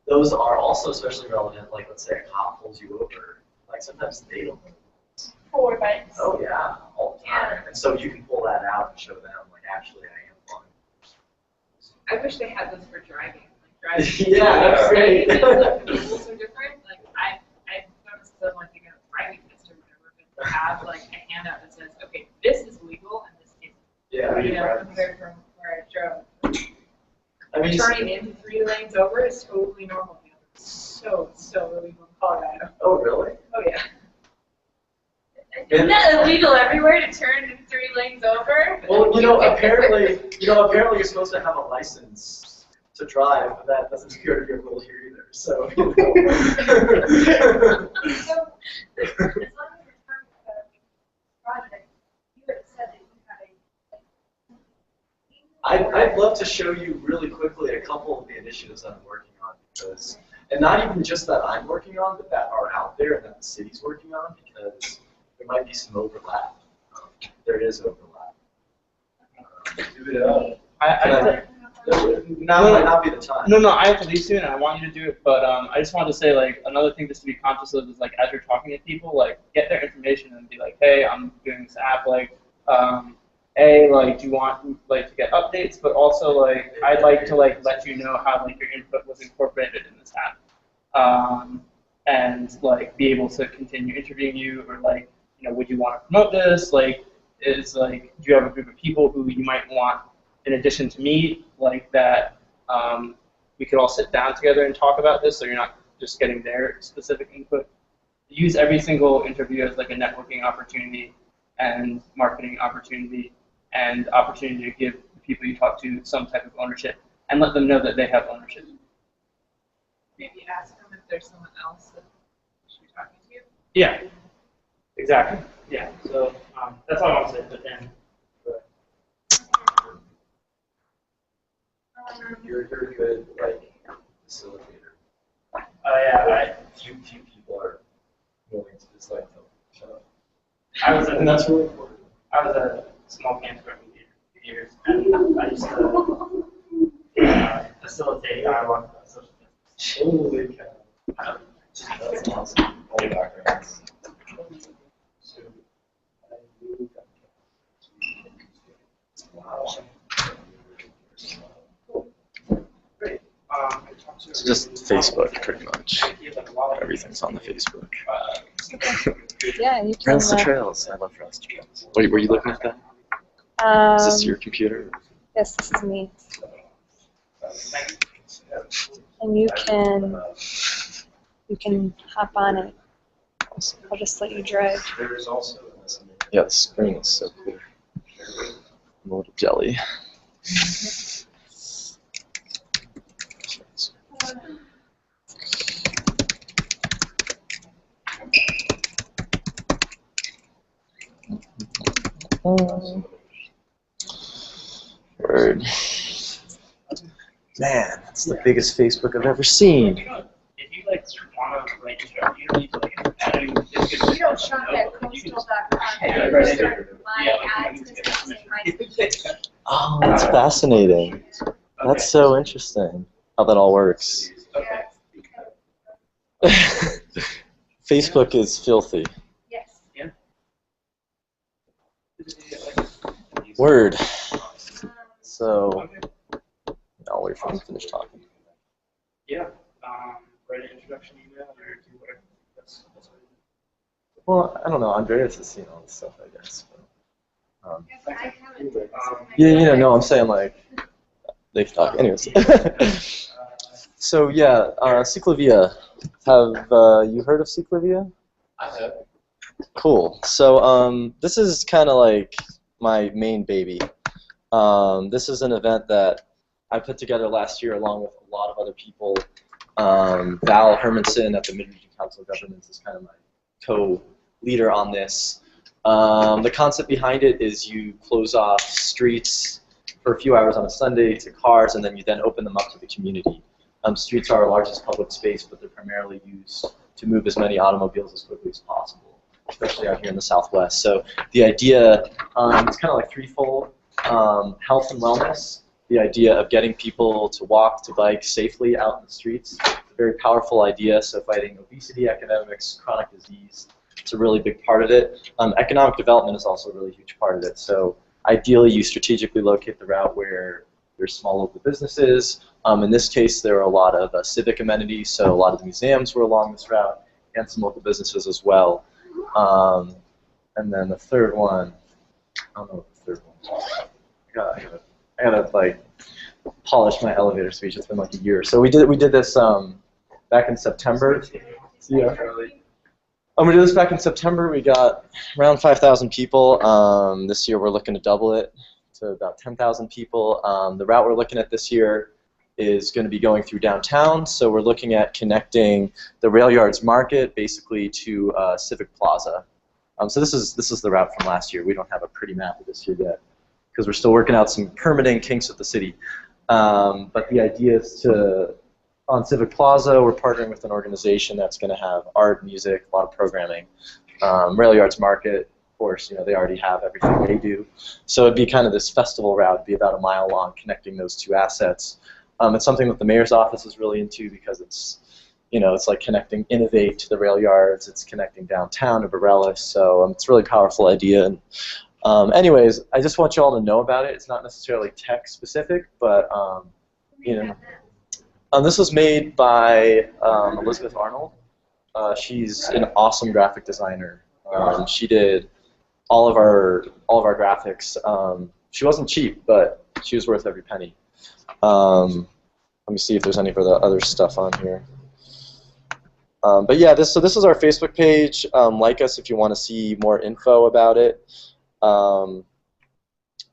Speaker 11: Those are also especially relevant, like let's say a cop pulls you over. Like sometimes they don't know.
Speaker 3: 4 bikes.
Speaker 11: Oh yeah, all the time. And so you can pull that out and show them like actually I am fun.
Speaker 10: I wish they had those for driving. Like driving.
Speaker 11: Yeah, that's great.
Speaker 10: The rules are different. Like I noticed that when taking a driving test or whatever, but to have like a handout that says, okay, this is legal and this isn't.
Speaker 11: Yeah,
Speaker 10: You know, compared from where I drove.
Speaker 11: I mean,
Speaker 10: Turning into 3 lanes over is totally normal. You know, so illegal in Colorado.
Speaker 11: oh really?
Speaker 10: Oh yeah.
Speaker 3: Isn't that illegal everywhere to turn in 3 lanes over?
Speaker 11: Well, apparently you're supposed to have a license to drive, but that doesn't appear to be illegal here either. So.
Speaker 3: So, as long as you're trying to project, you had said that you had
Speaker 11: I'd love to show you really quickly a couple of the initiatives that I'm working on because, and not even just that I'm working on, but that are out there and that the city's working on because there might be some overlap. There is overlap.
Speaker 9: Do it up.
Speaker 11: Now might not be the time.
Speaker 8: No, I have to leave soon, and I want you to do it. But I just wanted to say, like, another thing just to be conscious of is, like, as you're talking to people, like, get their information and be like, hey, I'm doing this app, like, like, do you want, like, to get updates? But also, like, I'd like to, like, let you know how, like, your input was incorporated in this app, and, like, be able to continue interviewing you, or, like, you know, would you want to promote this? Like, do you have a group of people who you might want, in addition to me, like that we could all sit down together and talk about this so you're not just getting their specific input. Use every single interview as like a networking opportunity and marketing opportunity and opportunity to give the people you talk to some type of ownership and let them know that they have ownership.
Speaker 10: Maybe ask them if there's someone else that should be talking to you.
Speaker 8: Yeah, exactly. Yeah, so that's all I want to say. But then,
Speaker 11: You're a good like facilitator.
Speaker 8: yeah,
Speaker 11: Few people are willing to just like shut up.
Speaker 8: and
Speaker 11: that's really important.
Speaker 8: I was a small camp for a few years, and I used to facilitate dialogue about social justice.
Speaker 11: Holy cow. That's awesome. All the backgrounds. Wow.
Speaker 5: It's just Facebook, pretty much. Everything's on the Facebook.
Speaker 12: Yeah, you can.
Speaker 5: Rounds the Trails. I love Rounds the Trails. Wait, were you looking at that? Is this your computer?
Speaker 12: Yes, this is me. And you can hop on it. I'll just let you drive.
Speaker 11: There is also
Speaker 5: Yeah, the screen is so clear. I'm a little jelly. Word. Man, that's the biggest Facebook I've ever seen.
Speaker 8: If you like want to write instruction, you don't need to like add any.
Speaker 2: You don't shop at coastal.com.
Speaker 8: Yeah,
Speaker 2: You
Speaker 8: right.
Speaker 2: start buying ads because it's my
Speaker 5: Oh, that's fascinating. That's so interesting how that all works. Facebook is filthy.
Speaker 2: Yes.
Speaker 8: Yeah.
Speaker 5: Word. So, I'll wait for him to finish talking.
Speaker 8: Yeah. Write an introduction email or do whatever. That's what it is.
Speaker 5: Well, I don't know. Andreas has seen all this stuff, I guess. But,
Speaker 2: I haven't.
Speaker 5: yeah, no, I'm saying like, they can talk. Anyways. So yeah, Ciclovia. Have you heard of Ciclovia?
Speaker 9: I have.
Speaker 5: Cool. So this is kind of like my main baby. This is an event that I put together last year along with a lot of other people. Val Hermanson at the Mid-Region Council of Governments is kind of my co-leader on this. The concept behind it is you close off streets for a few hours on a Sunday to cars, and then you then open them up to the community. Streets are our largest public space, but they're primarily used to move as many automobiles as quickly as possible, especially out here in the Southwest. So the idea, it's kind of like threefold: health and wellness, the idea of getting people to walk, to bike safely out in the streets. It's a very powerful idea, so fighting obesity epidemics, chronic disease, it's a really big part of it. Economic development is also a really huge part of it. So ideally, you strategically locate the route where there's small local businesses. In this case, there are a lot of civic amenities, so a lot of the museums were along this route, and some local businesses as well. And then the third one, I don't know what the third one is. I gotta like polish my elevator speech. It's been like a year. So we did this back in September. Yeah. We did this back in September. We got around 5,000 people. This year we're looking to double it to about 10,000 people. The route we're looking at this year is going to be going through downtown. So we're looking at connecting the Rail Yards Market basically to Civic Plaza. So this is the route from last year. We don't have a pretty map of this year yet because we're still working out some permitting kinks with the city. But the idea is on Civic Plaza, we're partnering with an organization that's going to have art, music, a lot of programming. Rail Yards Market, of course, they already have everything they do. So it'd be kind of this festival route. It'd be about a mile long, connecting those two assets. It's something that the mayor's office is really into because it's like connecting Innovate to the rail yards. It's connecting downtown to Bareilles. So it's a really powerful idea. And anyways, I just want you all to know about it. It's not necessarily tech specific, but this was made by Elizabeth Arnold. She's an awesome graphic designer. She did all of our graphics. She wasn't cheap, but she was worth every penny. Let me see if there's any of the other stuff on here. But yeah, this is our Facebook page. Like us if you want to see more info about it.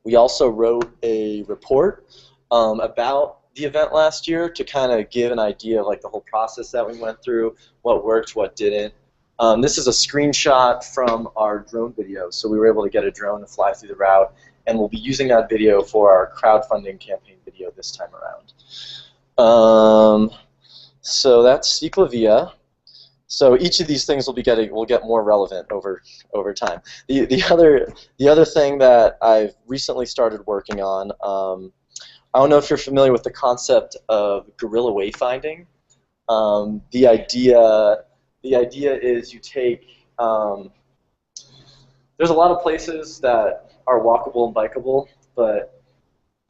Speaker 5: We also wrote a report about the event last year to kind of give an idea of like the whole process that we went through, what worked, what didn't. This is a screenshot from our drone video. So we were able to get a drone to fly through the route, and we'll be using that video for our crowdfunding campaign video this time around. So that's Ciclovia. So each of these things will get more relevant over time. The other thing that I've recently started working on, I don't know if you're familiar with the concept of guerrilla wayfinding. The idea is you take there's a lot of places that are walkable and bikeable, but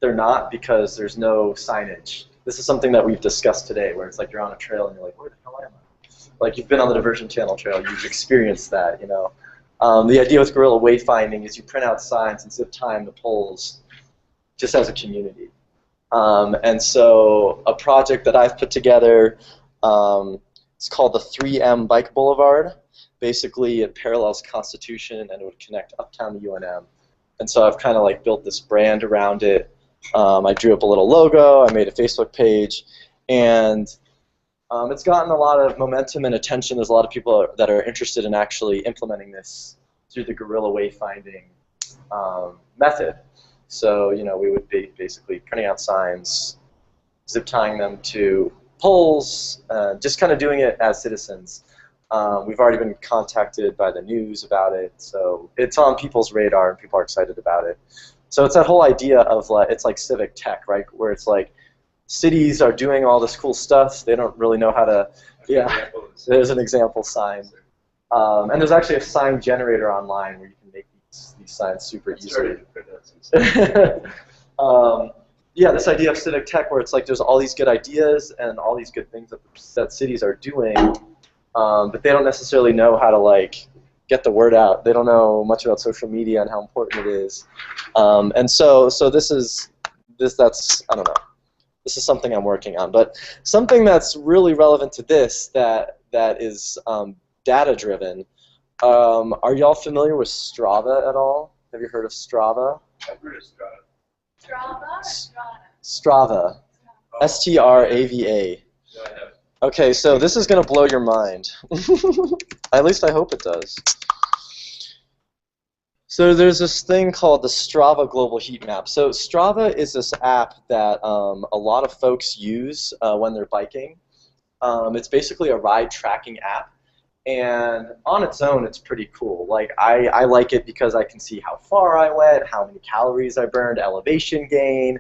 Speaker 5: they're not because there's no signage. This is something that we've discussed today, where it's like you're on a trail and you're like, where the hell am I? Like you've been on the Diversion Channel Trail, you've experienced that, The idea with guerrilla wayfinding is you print out signs and zip time the poles just as a community. And so a project that I've put together, it's called the 3M Bike Boulevard. Basically, it parallels Constitution and it would connect Uptown to UNM. And so I've kind of like built this brand around it. I drew up a little logo, I made a Facebook page, and it's gotten a lot of momentum and attention. There's a lot of people that are interested in actually implementing this through the guerrilla wayfinding method. So, we would be basically printing out signs, zip tying them to poles, just kind of doing it as citizens. We've already been contacted by the news about it, so it's on people's radar and people are excited about it. So it's that whole idea of it's like civic tech, right? Where it's like cities are doing all this cool stuff. They don't really know how to. Yeah, there's an example sign, and there's actually a sign generator online where you can make these signs super easily. Yeah, this idea of civic tech, where it's like there's all these good ideas and all these good things that cities are doing, but they don't necessarily know how to get the word out. They don't know much about social media and how important it is. And so that's I don't know. This is something I'm working on. But something that's really relevant to this that is data-driven. Are y'all familiar with Strava at all? Have you heard of Strava?
Speaker 9: I've heard of Strava.
Speaker 5: Strava. S-T-R-A-V-A.
Speaker 9: No, I haven't.
Speaker 5: Okay, so this is going to blow your mind. At least I hope it does. So there's this thing called the Strava Global Heat Map. So Strava is this app that a lot of folks use when they're biking. It's basically a ride tracking app. And on its own, it's pretty cool. Like I like it because I can see how far I went, how many calories I burned, elevation gain,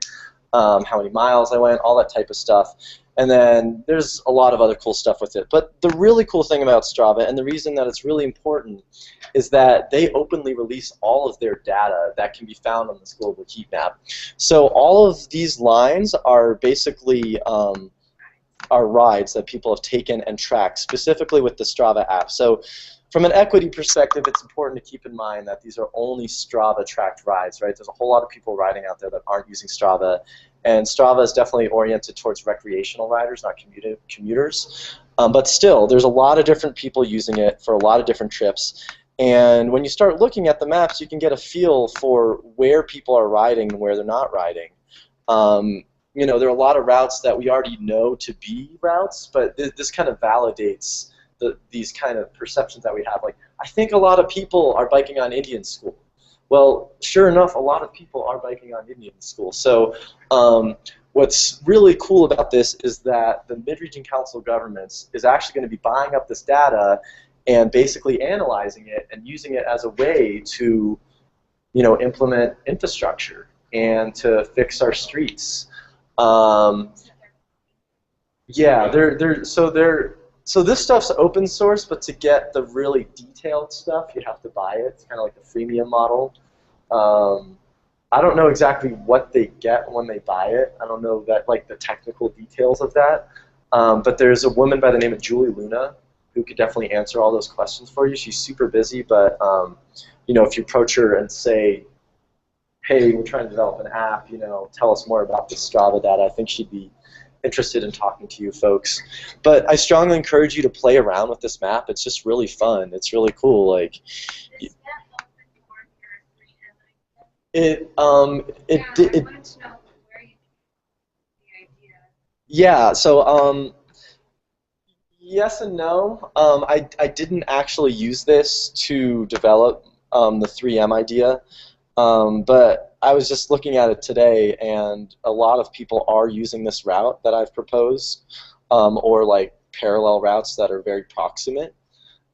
Speaker 5: how many miles I went, all that type of stuff. And then there's a lot of other cool stuff with it. But the really cool thing about Strava, and the reason that it's really important, is that they openly release all of their data that can be found on this global heat map. So all of these lines are basically are rides that people have taken and tracked, specifically with the Strava app. So from an equity perspective, it's important to keep in mind that these are only Strava-tracked rides, right? There's a whole lot of people riding out there that aren't using Strava, and Strava is definitely oriented towards recreational riders, not commuters. But still, there's a lot of different people using it for a lot of different trips. And when you start looking at the maps, you can get a feel for where people are riding and where they're not riding. You know, there are a lot of routes that we already know to be routes, but this kind of validates these kind of perceptions that we have. Like, I think a lot of people are biking on Indian School. Well, sure enough, a lot of people are biking on Indian School. So what's really cool about this is that the Mid-Region Council of Governments is actually going to be buying up this data and basically analyzing it and using it as a way to, you know, implement infrastructure and to fix our streets. Yeah, so this stuff's open source, but to get the really detailed stuff, you have to buy it. It's kind of like the freemium model. I don't know exactly what they get when they buy it. I don't know that, like, the technical details of that. But there's a woman by the name of Julie Luna who could definitely answer all those questions for you. She's super busy, but you know, if you approach her and say, hey, we're trying to develop an app, you know, tell us more about this Strava data, I think she'd be interested in talking to you folks. But I strongly encourage you to play around with this map. It's just really fun. It's really cool. Like, yeah, so yes and no. I didn't actually use this to develop the 3M idea, but I was just looking at it today, and a lot of people are using this route that I've proposed, or like parallel routes that are very proximate.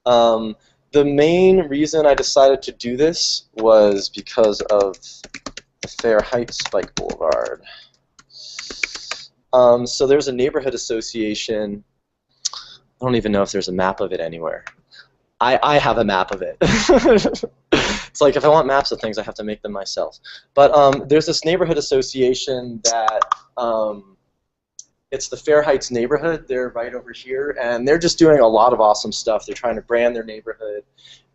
Speaker 5: The main reason I decided to do this was because of the Fair Heights Bike Boulevard. So there's a neighborhood association. I don't even know if there's a map of it anywhere. I have a map of it. It's like, if I want maps of things, I have to make them myself. But there's this neighborhood association that, it's the Fair Heights neighborhood. They're right over here, and they're just doing a lot of awesome stuff. They're trying to brand their neighborhood,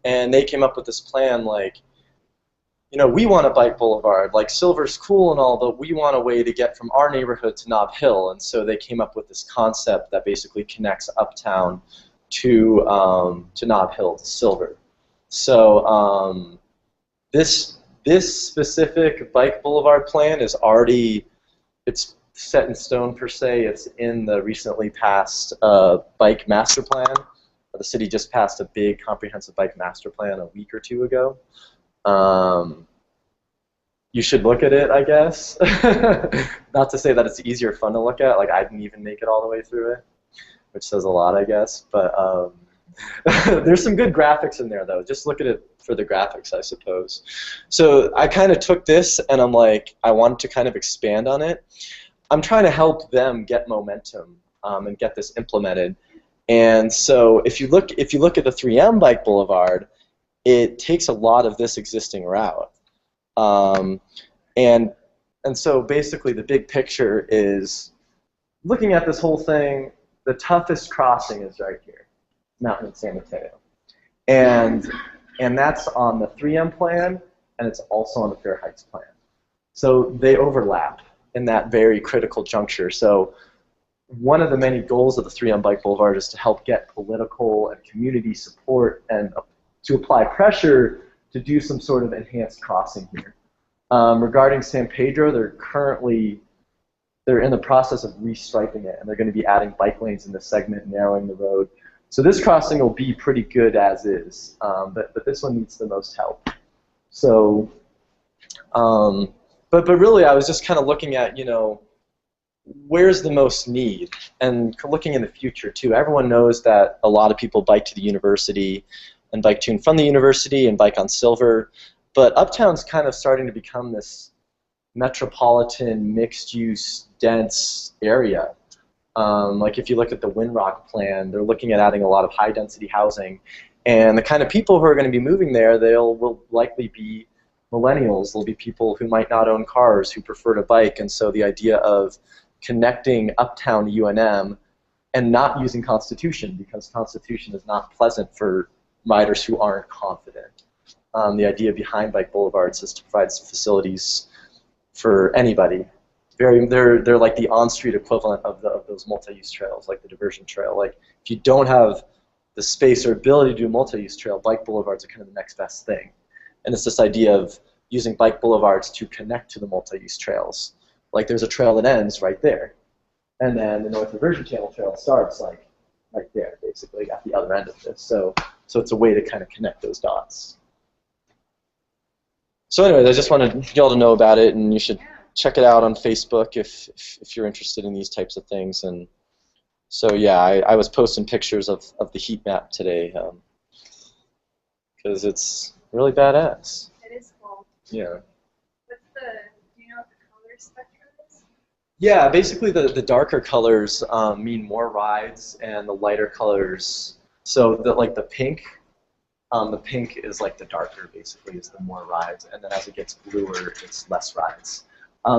Speaker 5: and they came up with this plan, like, you know, we want a bike boulevard. Like, Silver's cool and all, but we want a way to get from our neighborhood to Nob Hill. And so they came up with this concept that basically connects Uptown to Nob Hill, to Silver. So this specific bike boulevard plan is already, it's set in stone per se. It's in the recently passed bike master plan. The city just passed a big comprehensive bike master plan a week or two ago. You should look at it, I guess. Not to say that it's easy or fun to look at. Like, I didn't even make it all the way through it, which says a lot, I guess. But there's some good graphics in there, though. Just look at it for the graphics, I suppose. So I kind of took this, and I'm like, I wanted to kind of expand on it. I'm trying to help them get momentum and get this implemented. And so if you look at the 3M Bike Boulevard, it takes a lot of this existing route. And so basically the big picture is, looking at this whole thing, the toughest crossing is right here, Mountain and San Mateo. And that's on the 3M plan, and it's also on the Fair Heights plan. So they overlap. in that very critical juncture. So one of the many goals of the 3 on Bike Boulevard is to help get political and community support and to apply pressure to do some sort of enhanced crossing here. Regarding San Pedro, they're in the process of restriping it, and they're going to be adding bike lanes in this segment, narrowing the road. So this crossing will be pretty good as is, but this one needs the most help. So, but really, I was just kind of looking at, you know, where's the most need, and looking in the future too. Everyone knows that a lot of people bike to the university and bike to and from the university and bike on Silver, but Uptown's kind of starting to become this metropolitan, mixed-use, dense area. Like if you look at the Windrock plan, they're looking at adding a lot of high-density housing, and the kind of people who are going to be moving there, will likely be millennials. They'll be people who might not own cars, who prefer to bike, and so the idea of connecting Uptown to UNM and not using Constitution, because Constitution is not pleasant for riders who aren't confident. The idea behind bike boulevards is to provide some facilities for anybody. They're like the on-street equivalent of those multi-use trails, like the diversion trail. Like if you don't have the space or ability to do a multi-use trail, bike boulevards are kind of the next best thing. And it's this idea of using bike boulevards to connect to the multi-use trails. Like there's a trail that ends right there, and then the North Diversion Channel Trail starts like right there, basically at the other end of this. So it's a way to kind of connect those dots. So anyways, I just wanted y'all to know about it, and you should check it out on Facebook if you're interested in these types of things. And so yeah, I was posting pictures of the heat map today because it's really badass.
Speaker 2: It is cool.
Speaker 5: Yeah.
Speaker 2: Do you know what the color spectrum is?
Speaker 5: Yeah, basically the darker colors mean more rides, and the lighter colors, so like the pink is like the darker, basically, is the more rides, and then as it gets bluer, it's less rides.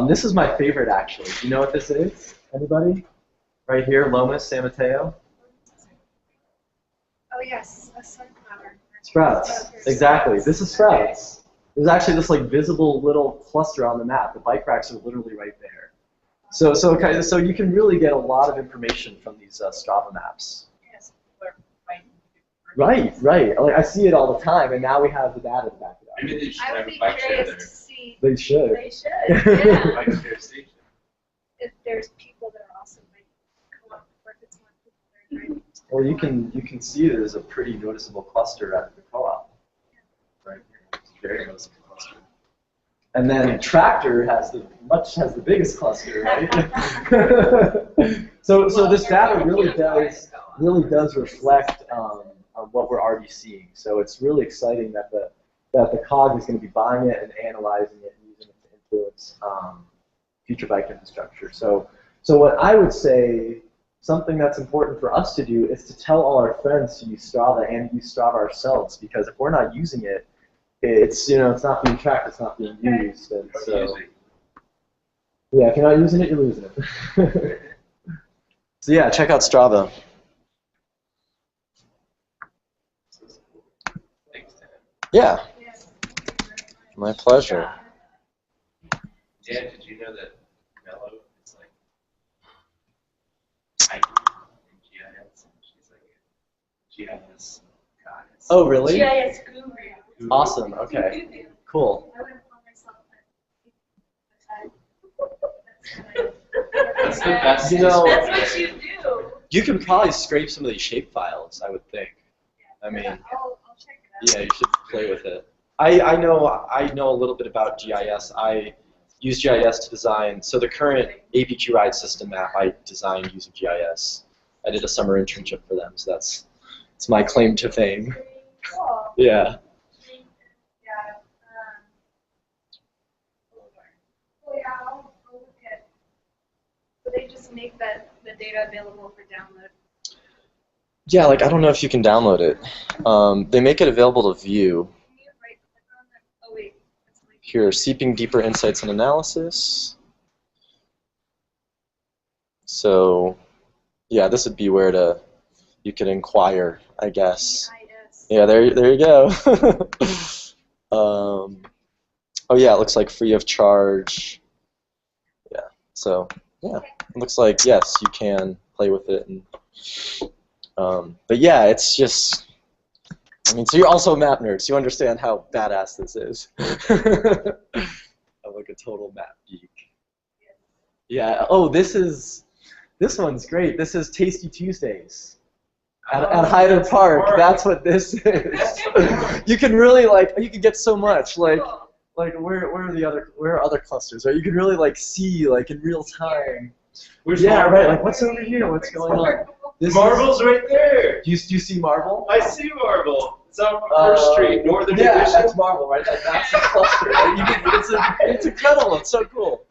Speaker 5: This is my favorite, actually. Do you know what this is? Anybody? Right here, Lomas, San Mateo?
Speaker 2: Oh yes, a sunflower.
Speaker 5: Sprouts, exactly. This is Sprouts. There's actually this like visible little cluster on the map. The bike racks are literally right there. So you can really get a lot of information from these Strava maps.
Speaker 10: Yes, people are fighting.
Speaker 5: Right. Like, I see it all the time, and now we have the data to back it up.
Speaker 9: Maybe they should
Speaker 2: I
Speaker 9: have
Speaker 2: would
Speaker 9: a
Speaker 2: be
Speaker 9: bike share
Speaker 2: curious
Speaker 9: there.
Speaker 2: to see
Speaker 5: They should.
Speaker 2: yeah,
Speaker 9: Bike share station.
Speaker 2: if there's people that are also like co-op, or if it's more people that are driving.
Speaker 5: Well, you can see there's a pretty noticeable cluster at the co-op. Right here. It's a very noticeable cluster. And then Tractor has the biggest cluster, right? so this data really does reflect on what we're already seeing. So it's really exciting that the COG is going to be buying it and analyzing it and using it to influence future bike infrastructure. So what I would say, something that's important for us to do, is to tell all our friends to use Strava and use Strava ourselves, because if we're not using it, it's not being tracked, it's not being used, and so yeah, if you're not using it, you're losing it. So yeah, check out Strava.
Speaker 9: Thanks, Dan.
Speaker 5: Yeah, my pleasure.
Speaker 9: Dan, did you know that Mello is like in GIS? She's like a GIS goddess.
Speaker 5: Oh really?
Speaker 10: GIS guru.
Speaker 5: Awesome. Okay. Cool.
Speaker 2: I wouldn't call myself
Speaker 9: That's the best.
Speaker 5: You know,
Speaker 10: That's what you do.
Speaker 5: you can probably scrape some of these shape files, I would think. I mean,
Speaker 2: I'll check it out.
Speaker 5: yeah, you should play with it. I know a little bit about GIS. I use GIS to design. So the current APQ ride system map I designed using GIS. I did a summer internship for them, so it's my claim to fame.
Speaker 2: Cool.
Speaker 5: Yeah.
Speaker 2: Yeah. Well, yeah, I'll look at. So they just make the data available for download.
Speaker 5: Yeah, like I don't know if you can download it. They make it available to view.
Speaker 2: Can you right click on that? Oh wait. That's like
Speaker 5: Here, seeping deeper insights and analysis. So, yeah, this would be where you could inquire, I guess.
Speaker 2: GIS.
Speaker 5: Yeah, there you go. Oh yeah, it looks like free of charge. Yeah, So yeah, it looks like yes, you can play with it. And, but yeah, it's just. I mean, so you're also a map nerd, so you understand how badass this is. I'm like a total map geek. Yeah. Oh, this one's great. This is Tasty Tuesdays at Hyder Park. That's what this is. You can really you can get so much where are other clusters? Right? You can really see in real time. Yeah, right. Like what's over here? What's going on?
Speaker 9: Marvel's right there.
Speaker 5: Do you see Marvel?
Speaker 9: I see Marvel. It's on First Street, Northern
Speaker 5: Yeah,
Speaker 9: Division.
Speaker 5: that's Marvel, right? That massive cluster. Right? It's incredible. It's so cool.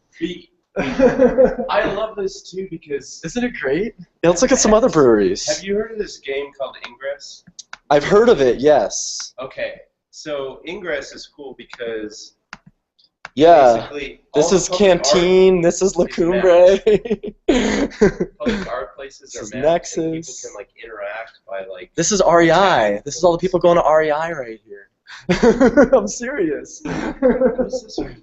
Speaker 9: I love this too because.
Speaker 5: Isn't it great? Yeah, let's look at some other breweries.
Speaker 9: Have you heard of this game called Ingress?
Speaker 5: I've heard of it. Yes.
Speaker 9: Okay, so Ingress is cool because.
Speaker 5: Yeah.
Speaker 9: Basically,
Speaker 5: This
Speaker 9: all
Speaker 5: is
Speaker 9: the public
Speaker 5: Canteen.
Speaker 9: art
Speaker 5: This is La
Speaker 9: is
Speaker 5: Cumbre.
Speaker 9: Public art places
Speaker 5: This
Speaker 9: are
Speaker 5: is
Speaker 9: mapped, and
Speaker 5: Nexus.
Speaker 9: people can interact by
Speaker 5: This is REI. This is all the people going to REI right here. I'm serious.
Speaker 9: What is this right here?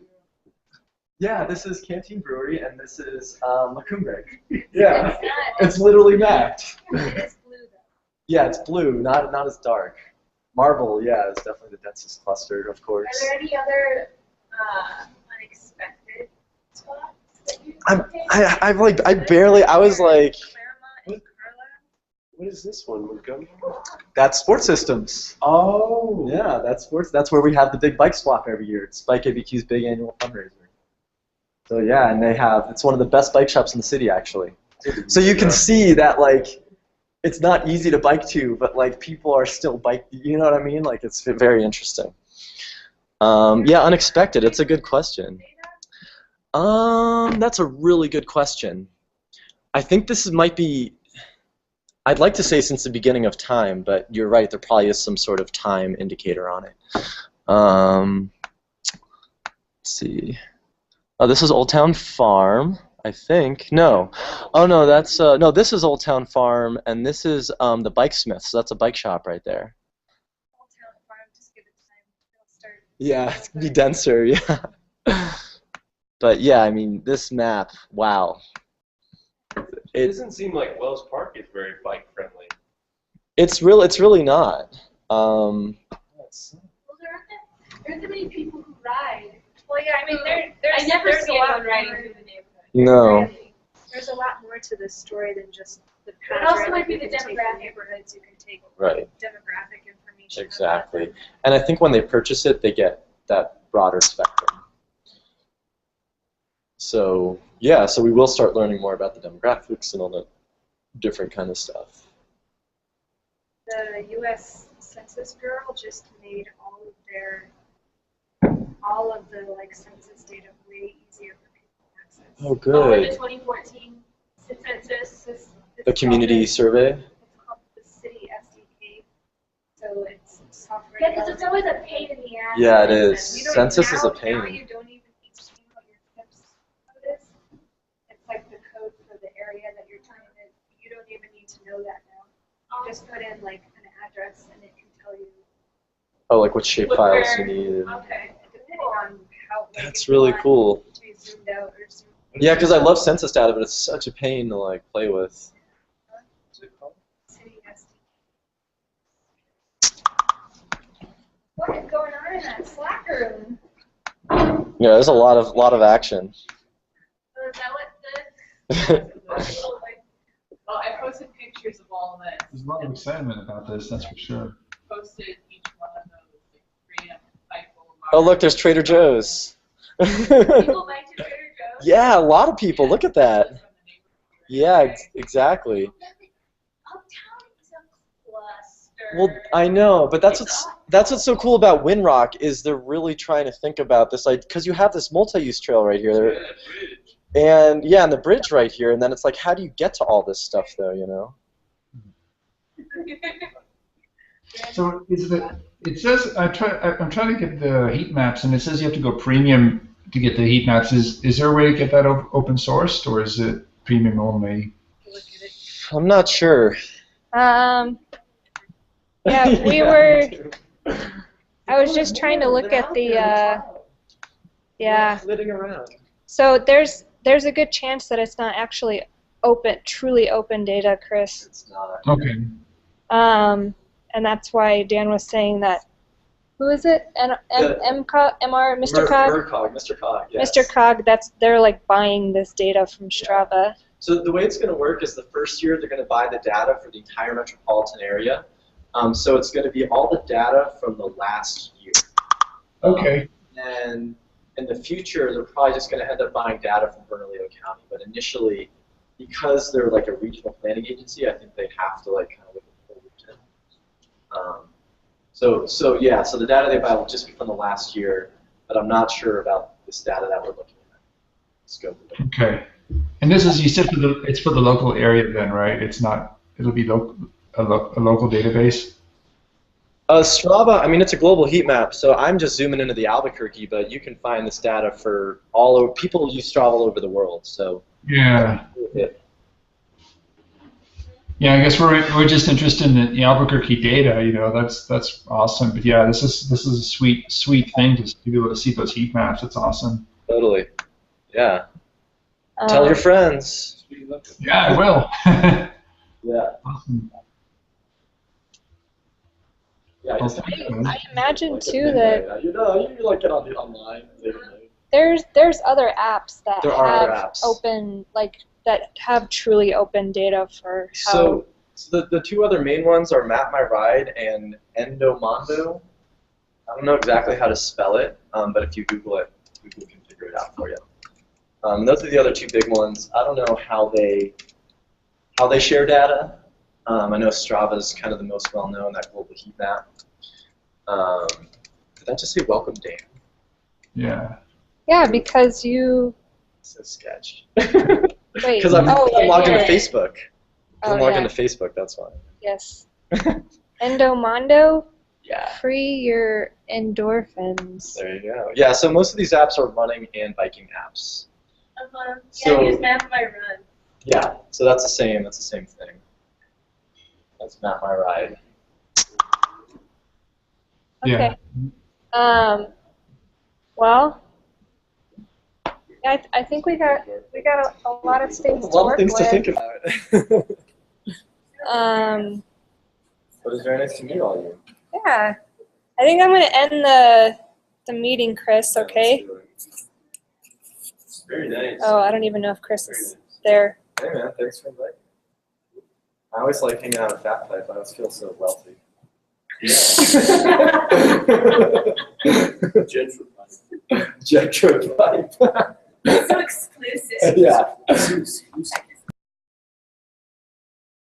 Speaker 5: Yeah, this is Canteen Brewery, and this is La Cumbre. Yeah, it's literally mapped.
Speaker 2: It is blue though.
Speaker 5: Yeah, it's blue, not as dark. Marble, yeah, is definitely the densest cluster, of course.
Speaker 3: Are there any other unexpected spots that you
Speaker 5: I was like,
Speaker 9: What is this one? Montgomery?
Speaker 5: that's Sports Systems.
Speaker 9: Oh.
Speaker 5: Yeah, that's sports. That's where we have the big bike swap every year. It's Bike ABQ's big annual fundraiser. So yeah, and it's one of the best bike shops in the city, actually. So you can see that it's not easy to bike to, but people are still you know what I mean? It's very interesting. Yeah, unexpected. It's a good question. That's a really good question. I think this might be. I'd like to say since the beginning of time, but you're right. There probably is some sort of time indicator on it. Let's see. Oh, this is Old Town Farm, I think. No. Oh no, that's no. This is Old Town Farm, and this is the Bike Smith. So that's a bike shop right there.
Speaker 2: Old Town Farm, just give it time. It'll start.
Speaker 5: Yeah, it's gonna be denser. Yeah. But yeah, I mean, this map. Wow.
Speaker 9: It doesn't seem like Wells Park is very bike friendly.
Speaker 5: It's really not.
Speaker 3: Well, there aren't that many people who ride.
Speaker 2: Well, yeah, I mean,
Speaker 3: I never
Speaker 2: there's
Speaker 3: see
Speaker 2: a lot
Speaker 3: anyone riding
Speaker 2: more.
Speaker 3: through the neighborhood.
Speaker 5: No.
Speaker 2: Really. There's a lot more to this story than just the
Speaker 3: It
Speaker 2: pattern.
Speaker 3: also might be
Speaker 2: You
Speaker 3: the
Speaker 2: can take
Speaker 3: demographic.
Speaker 2: neighborhoods. You can take
Speaker 5: Right.
Speaker 2: demographic information.
Speaker 5: Exactly. And I think when they purchase it, they get that broader spectrum. So yeah, so we will start learning more about the demographics and all that different kind of stuff.
Speaker 2: The U.S. Census Bureau just made all of the census data way easier for people to access.
Speaker 5: Oh,
Speaker 3: Oh, for
Speaker 5: good.
Speaker 3: the 2014 census.
Speaker 5: The community survey.
Speaker 2: It's called the City SDK. So it's software.
Speaker 3: Yeah, because it's always a pain in the ass.
Speaker 5: Yeah, it
Speaker 2: And
Speaker 5: is.
Speaker 2: we don't-
Speaker 5: Census is a
Speaker 2: Now
Speaker 5: pain.
Speaker 2: you don't even need to see what your tips code is. It's like the code for the area that you're trying to. You don't even need to know that now. You just put in an address and it can tell you.
Speaker 5: Oh, like what shape
Speaker 3: What-
Speaker 5: files
Speaker 3: where-
Speaker 5: you need.
Speaker 2: Okay. Depending on how.
Speaker 5: That's
Speaker 2: if you
Speaker 5: really
Speaker 2: want
Speaker 5: cool.
Speaker 2: To be zoomed out or zoomed.
Speaker 5: Yeah, because I love census data, but it's such a pain to play with.
Speaker 9: What's it called?
Speaker 2: City SDK. What is going on in that Slack room?
Speaker 5: Yeah, there's a lot of action.
Speaker 3: So is that what
Speaker 10: Well, I posted pictures of all of it.
Speaker 13: There's a lot of excitement about this, that's for sure.
Speaker 10: Posted each one of those, create a cycle.
Speaker 5: Oh, look, there's Trader Joe's.
Speaker 3: people bike to Trader Joe's?
Speaker 5: Yeah, a lot of people. Look at that. Yeah, exactly.
Speaker 3: Uptown is a cluster.
Speaker 5: Well, I know, but that's what's so cool about Windrock is they're really trying to think about this, because you have this multi-use trail right here,
Speaker 9: Yeah, that bridge.
Speaker 5: and yeah, and the bridge right here, and then it's like, how do you get to all this stuff though, you know?
Speaker 13: So it says I'm trying to get the heat maps, and it says you have to go premium to get the heat maps. Is there a way to get that open sourced, or is it premium only?
Speaker 5: I'm not sure.
Speaker 12: Yeah, we were. I was just trying to look at the. Yeah.
Speaker 5: Flitting around.
Speaker 12: So there's there's a good chance that it's not actually truly open data, Chris.
Speaker 5: It's not.
Speaker 13: Okay.
Speaker 12: And that's why Dan was saying that. Who is it? Mr. Cog?
Speaker 5: Mr. Cog, yes.
Speaker 12: Mr. Cog, they're like buying this data from Strava.
Speaker 5: So the way it's going to work is the first year they're going to buy the data for the entire metropolitan area. So it's going to be all the data from the last year.
Speaker 13: Okay.
Speaker 5: And in the future, they're probably just going to end up buying data from Bernalillo County. But initially, because they're like a regional planning agency, I think they have to like kind of look at the whole region. So the data they buy will just be from the last year, but I'm not sure about this data that we're looking at. Scope of it.
Speaker 13: Okay. And this is, you said it's for the local area then, right? It's not, it'll be a local database?
Speaker 5: Strava, I mean, it's a global heat map, so I'm just zooming into the Albuquerque, but you can find this data for all over, people use Strava all over the world, so.
Speaker 13: Yeah. Yeah, I guess we're just interested in the Albuquerque data. You know, that's awesome. But yeah, this is a sweet thing to be able to see those heat maps. It's awesome.
Speaker 5: Totally. Yeah. Tell your friends.
Speaker 13: Yeah, I will.
Speaker 5: Yeah.
Speaker 13: Awesome.
Speaker 5: Yeah.
Speaker 12: I imagine too that
Speaker 5: you like get on the online.
Speaker 12: there's other apps that
Speaker 5: There are
Speaker 12: have
Speaker 5: other apps.
Speaker 12: open that have truly open data for how.
Speaker 5: So the two other main ones are Map My Ride and Endomondo. I don't know exactly how to spell it, but if you Google it, Google can figure it out for you. Those are the other two big ones. I don't know how they share data. I know Strava is kind of the most well-known, that global heat map. Did I just say welcome, Dan?
Speaker 13: Yeah.
Speaker 12: Yeah, because you.
Speaker 5: So sketch.
Speaker 12: Wait.
Speaker 5: Because I'm logged into
Speaker 12: right.
Speaker 5: Facebook. I'm logged
Speaker 12: yeah.
Speaker 5: into Facebook, that's why.
Speaker 12: Yes. Endomondo.
Speaker 5: Yeah.
Speaker 12: Free your endorphins.
Speaker 5: There you go. Yeah, so most of these apps are running and biking apps.
Speaker 10: Yeah,
Speaker 5: So-
Speaker 10: use Map My Run.
Speaker 5: Yeah, so that's the same thing. That's Map My Ride.
Speaker 12: Okay. Well, I think we got a lot of things
Speaker 5: A
Speaker 12: to
Speaker 5: lot
Speaker 12: work
Speaker 5: of things
Speaker 12: with.
Speaker 5: to think about. But it's very nice to meet all of you.
Speaker 12: Yeah. I think I'm gonna end the meeting, Chris. Okay.
Speaker 5: Very nice.
Speaker 12: Oh, I don't even know if Chris is there.
Speaker 5: Hey man, thanks for inviting me. I always like hanging out at Fat Pipe. I always feel so wealthy. Gentrified.
Speaker 10: So exclusive.
Speaker 5: Yeah.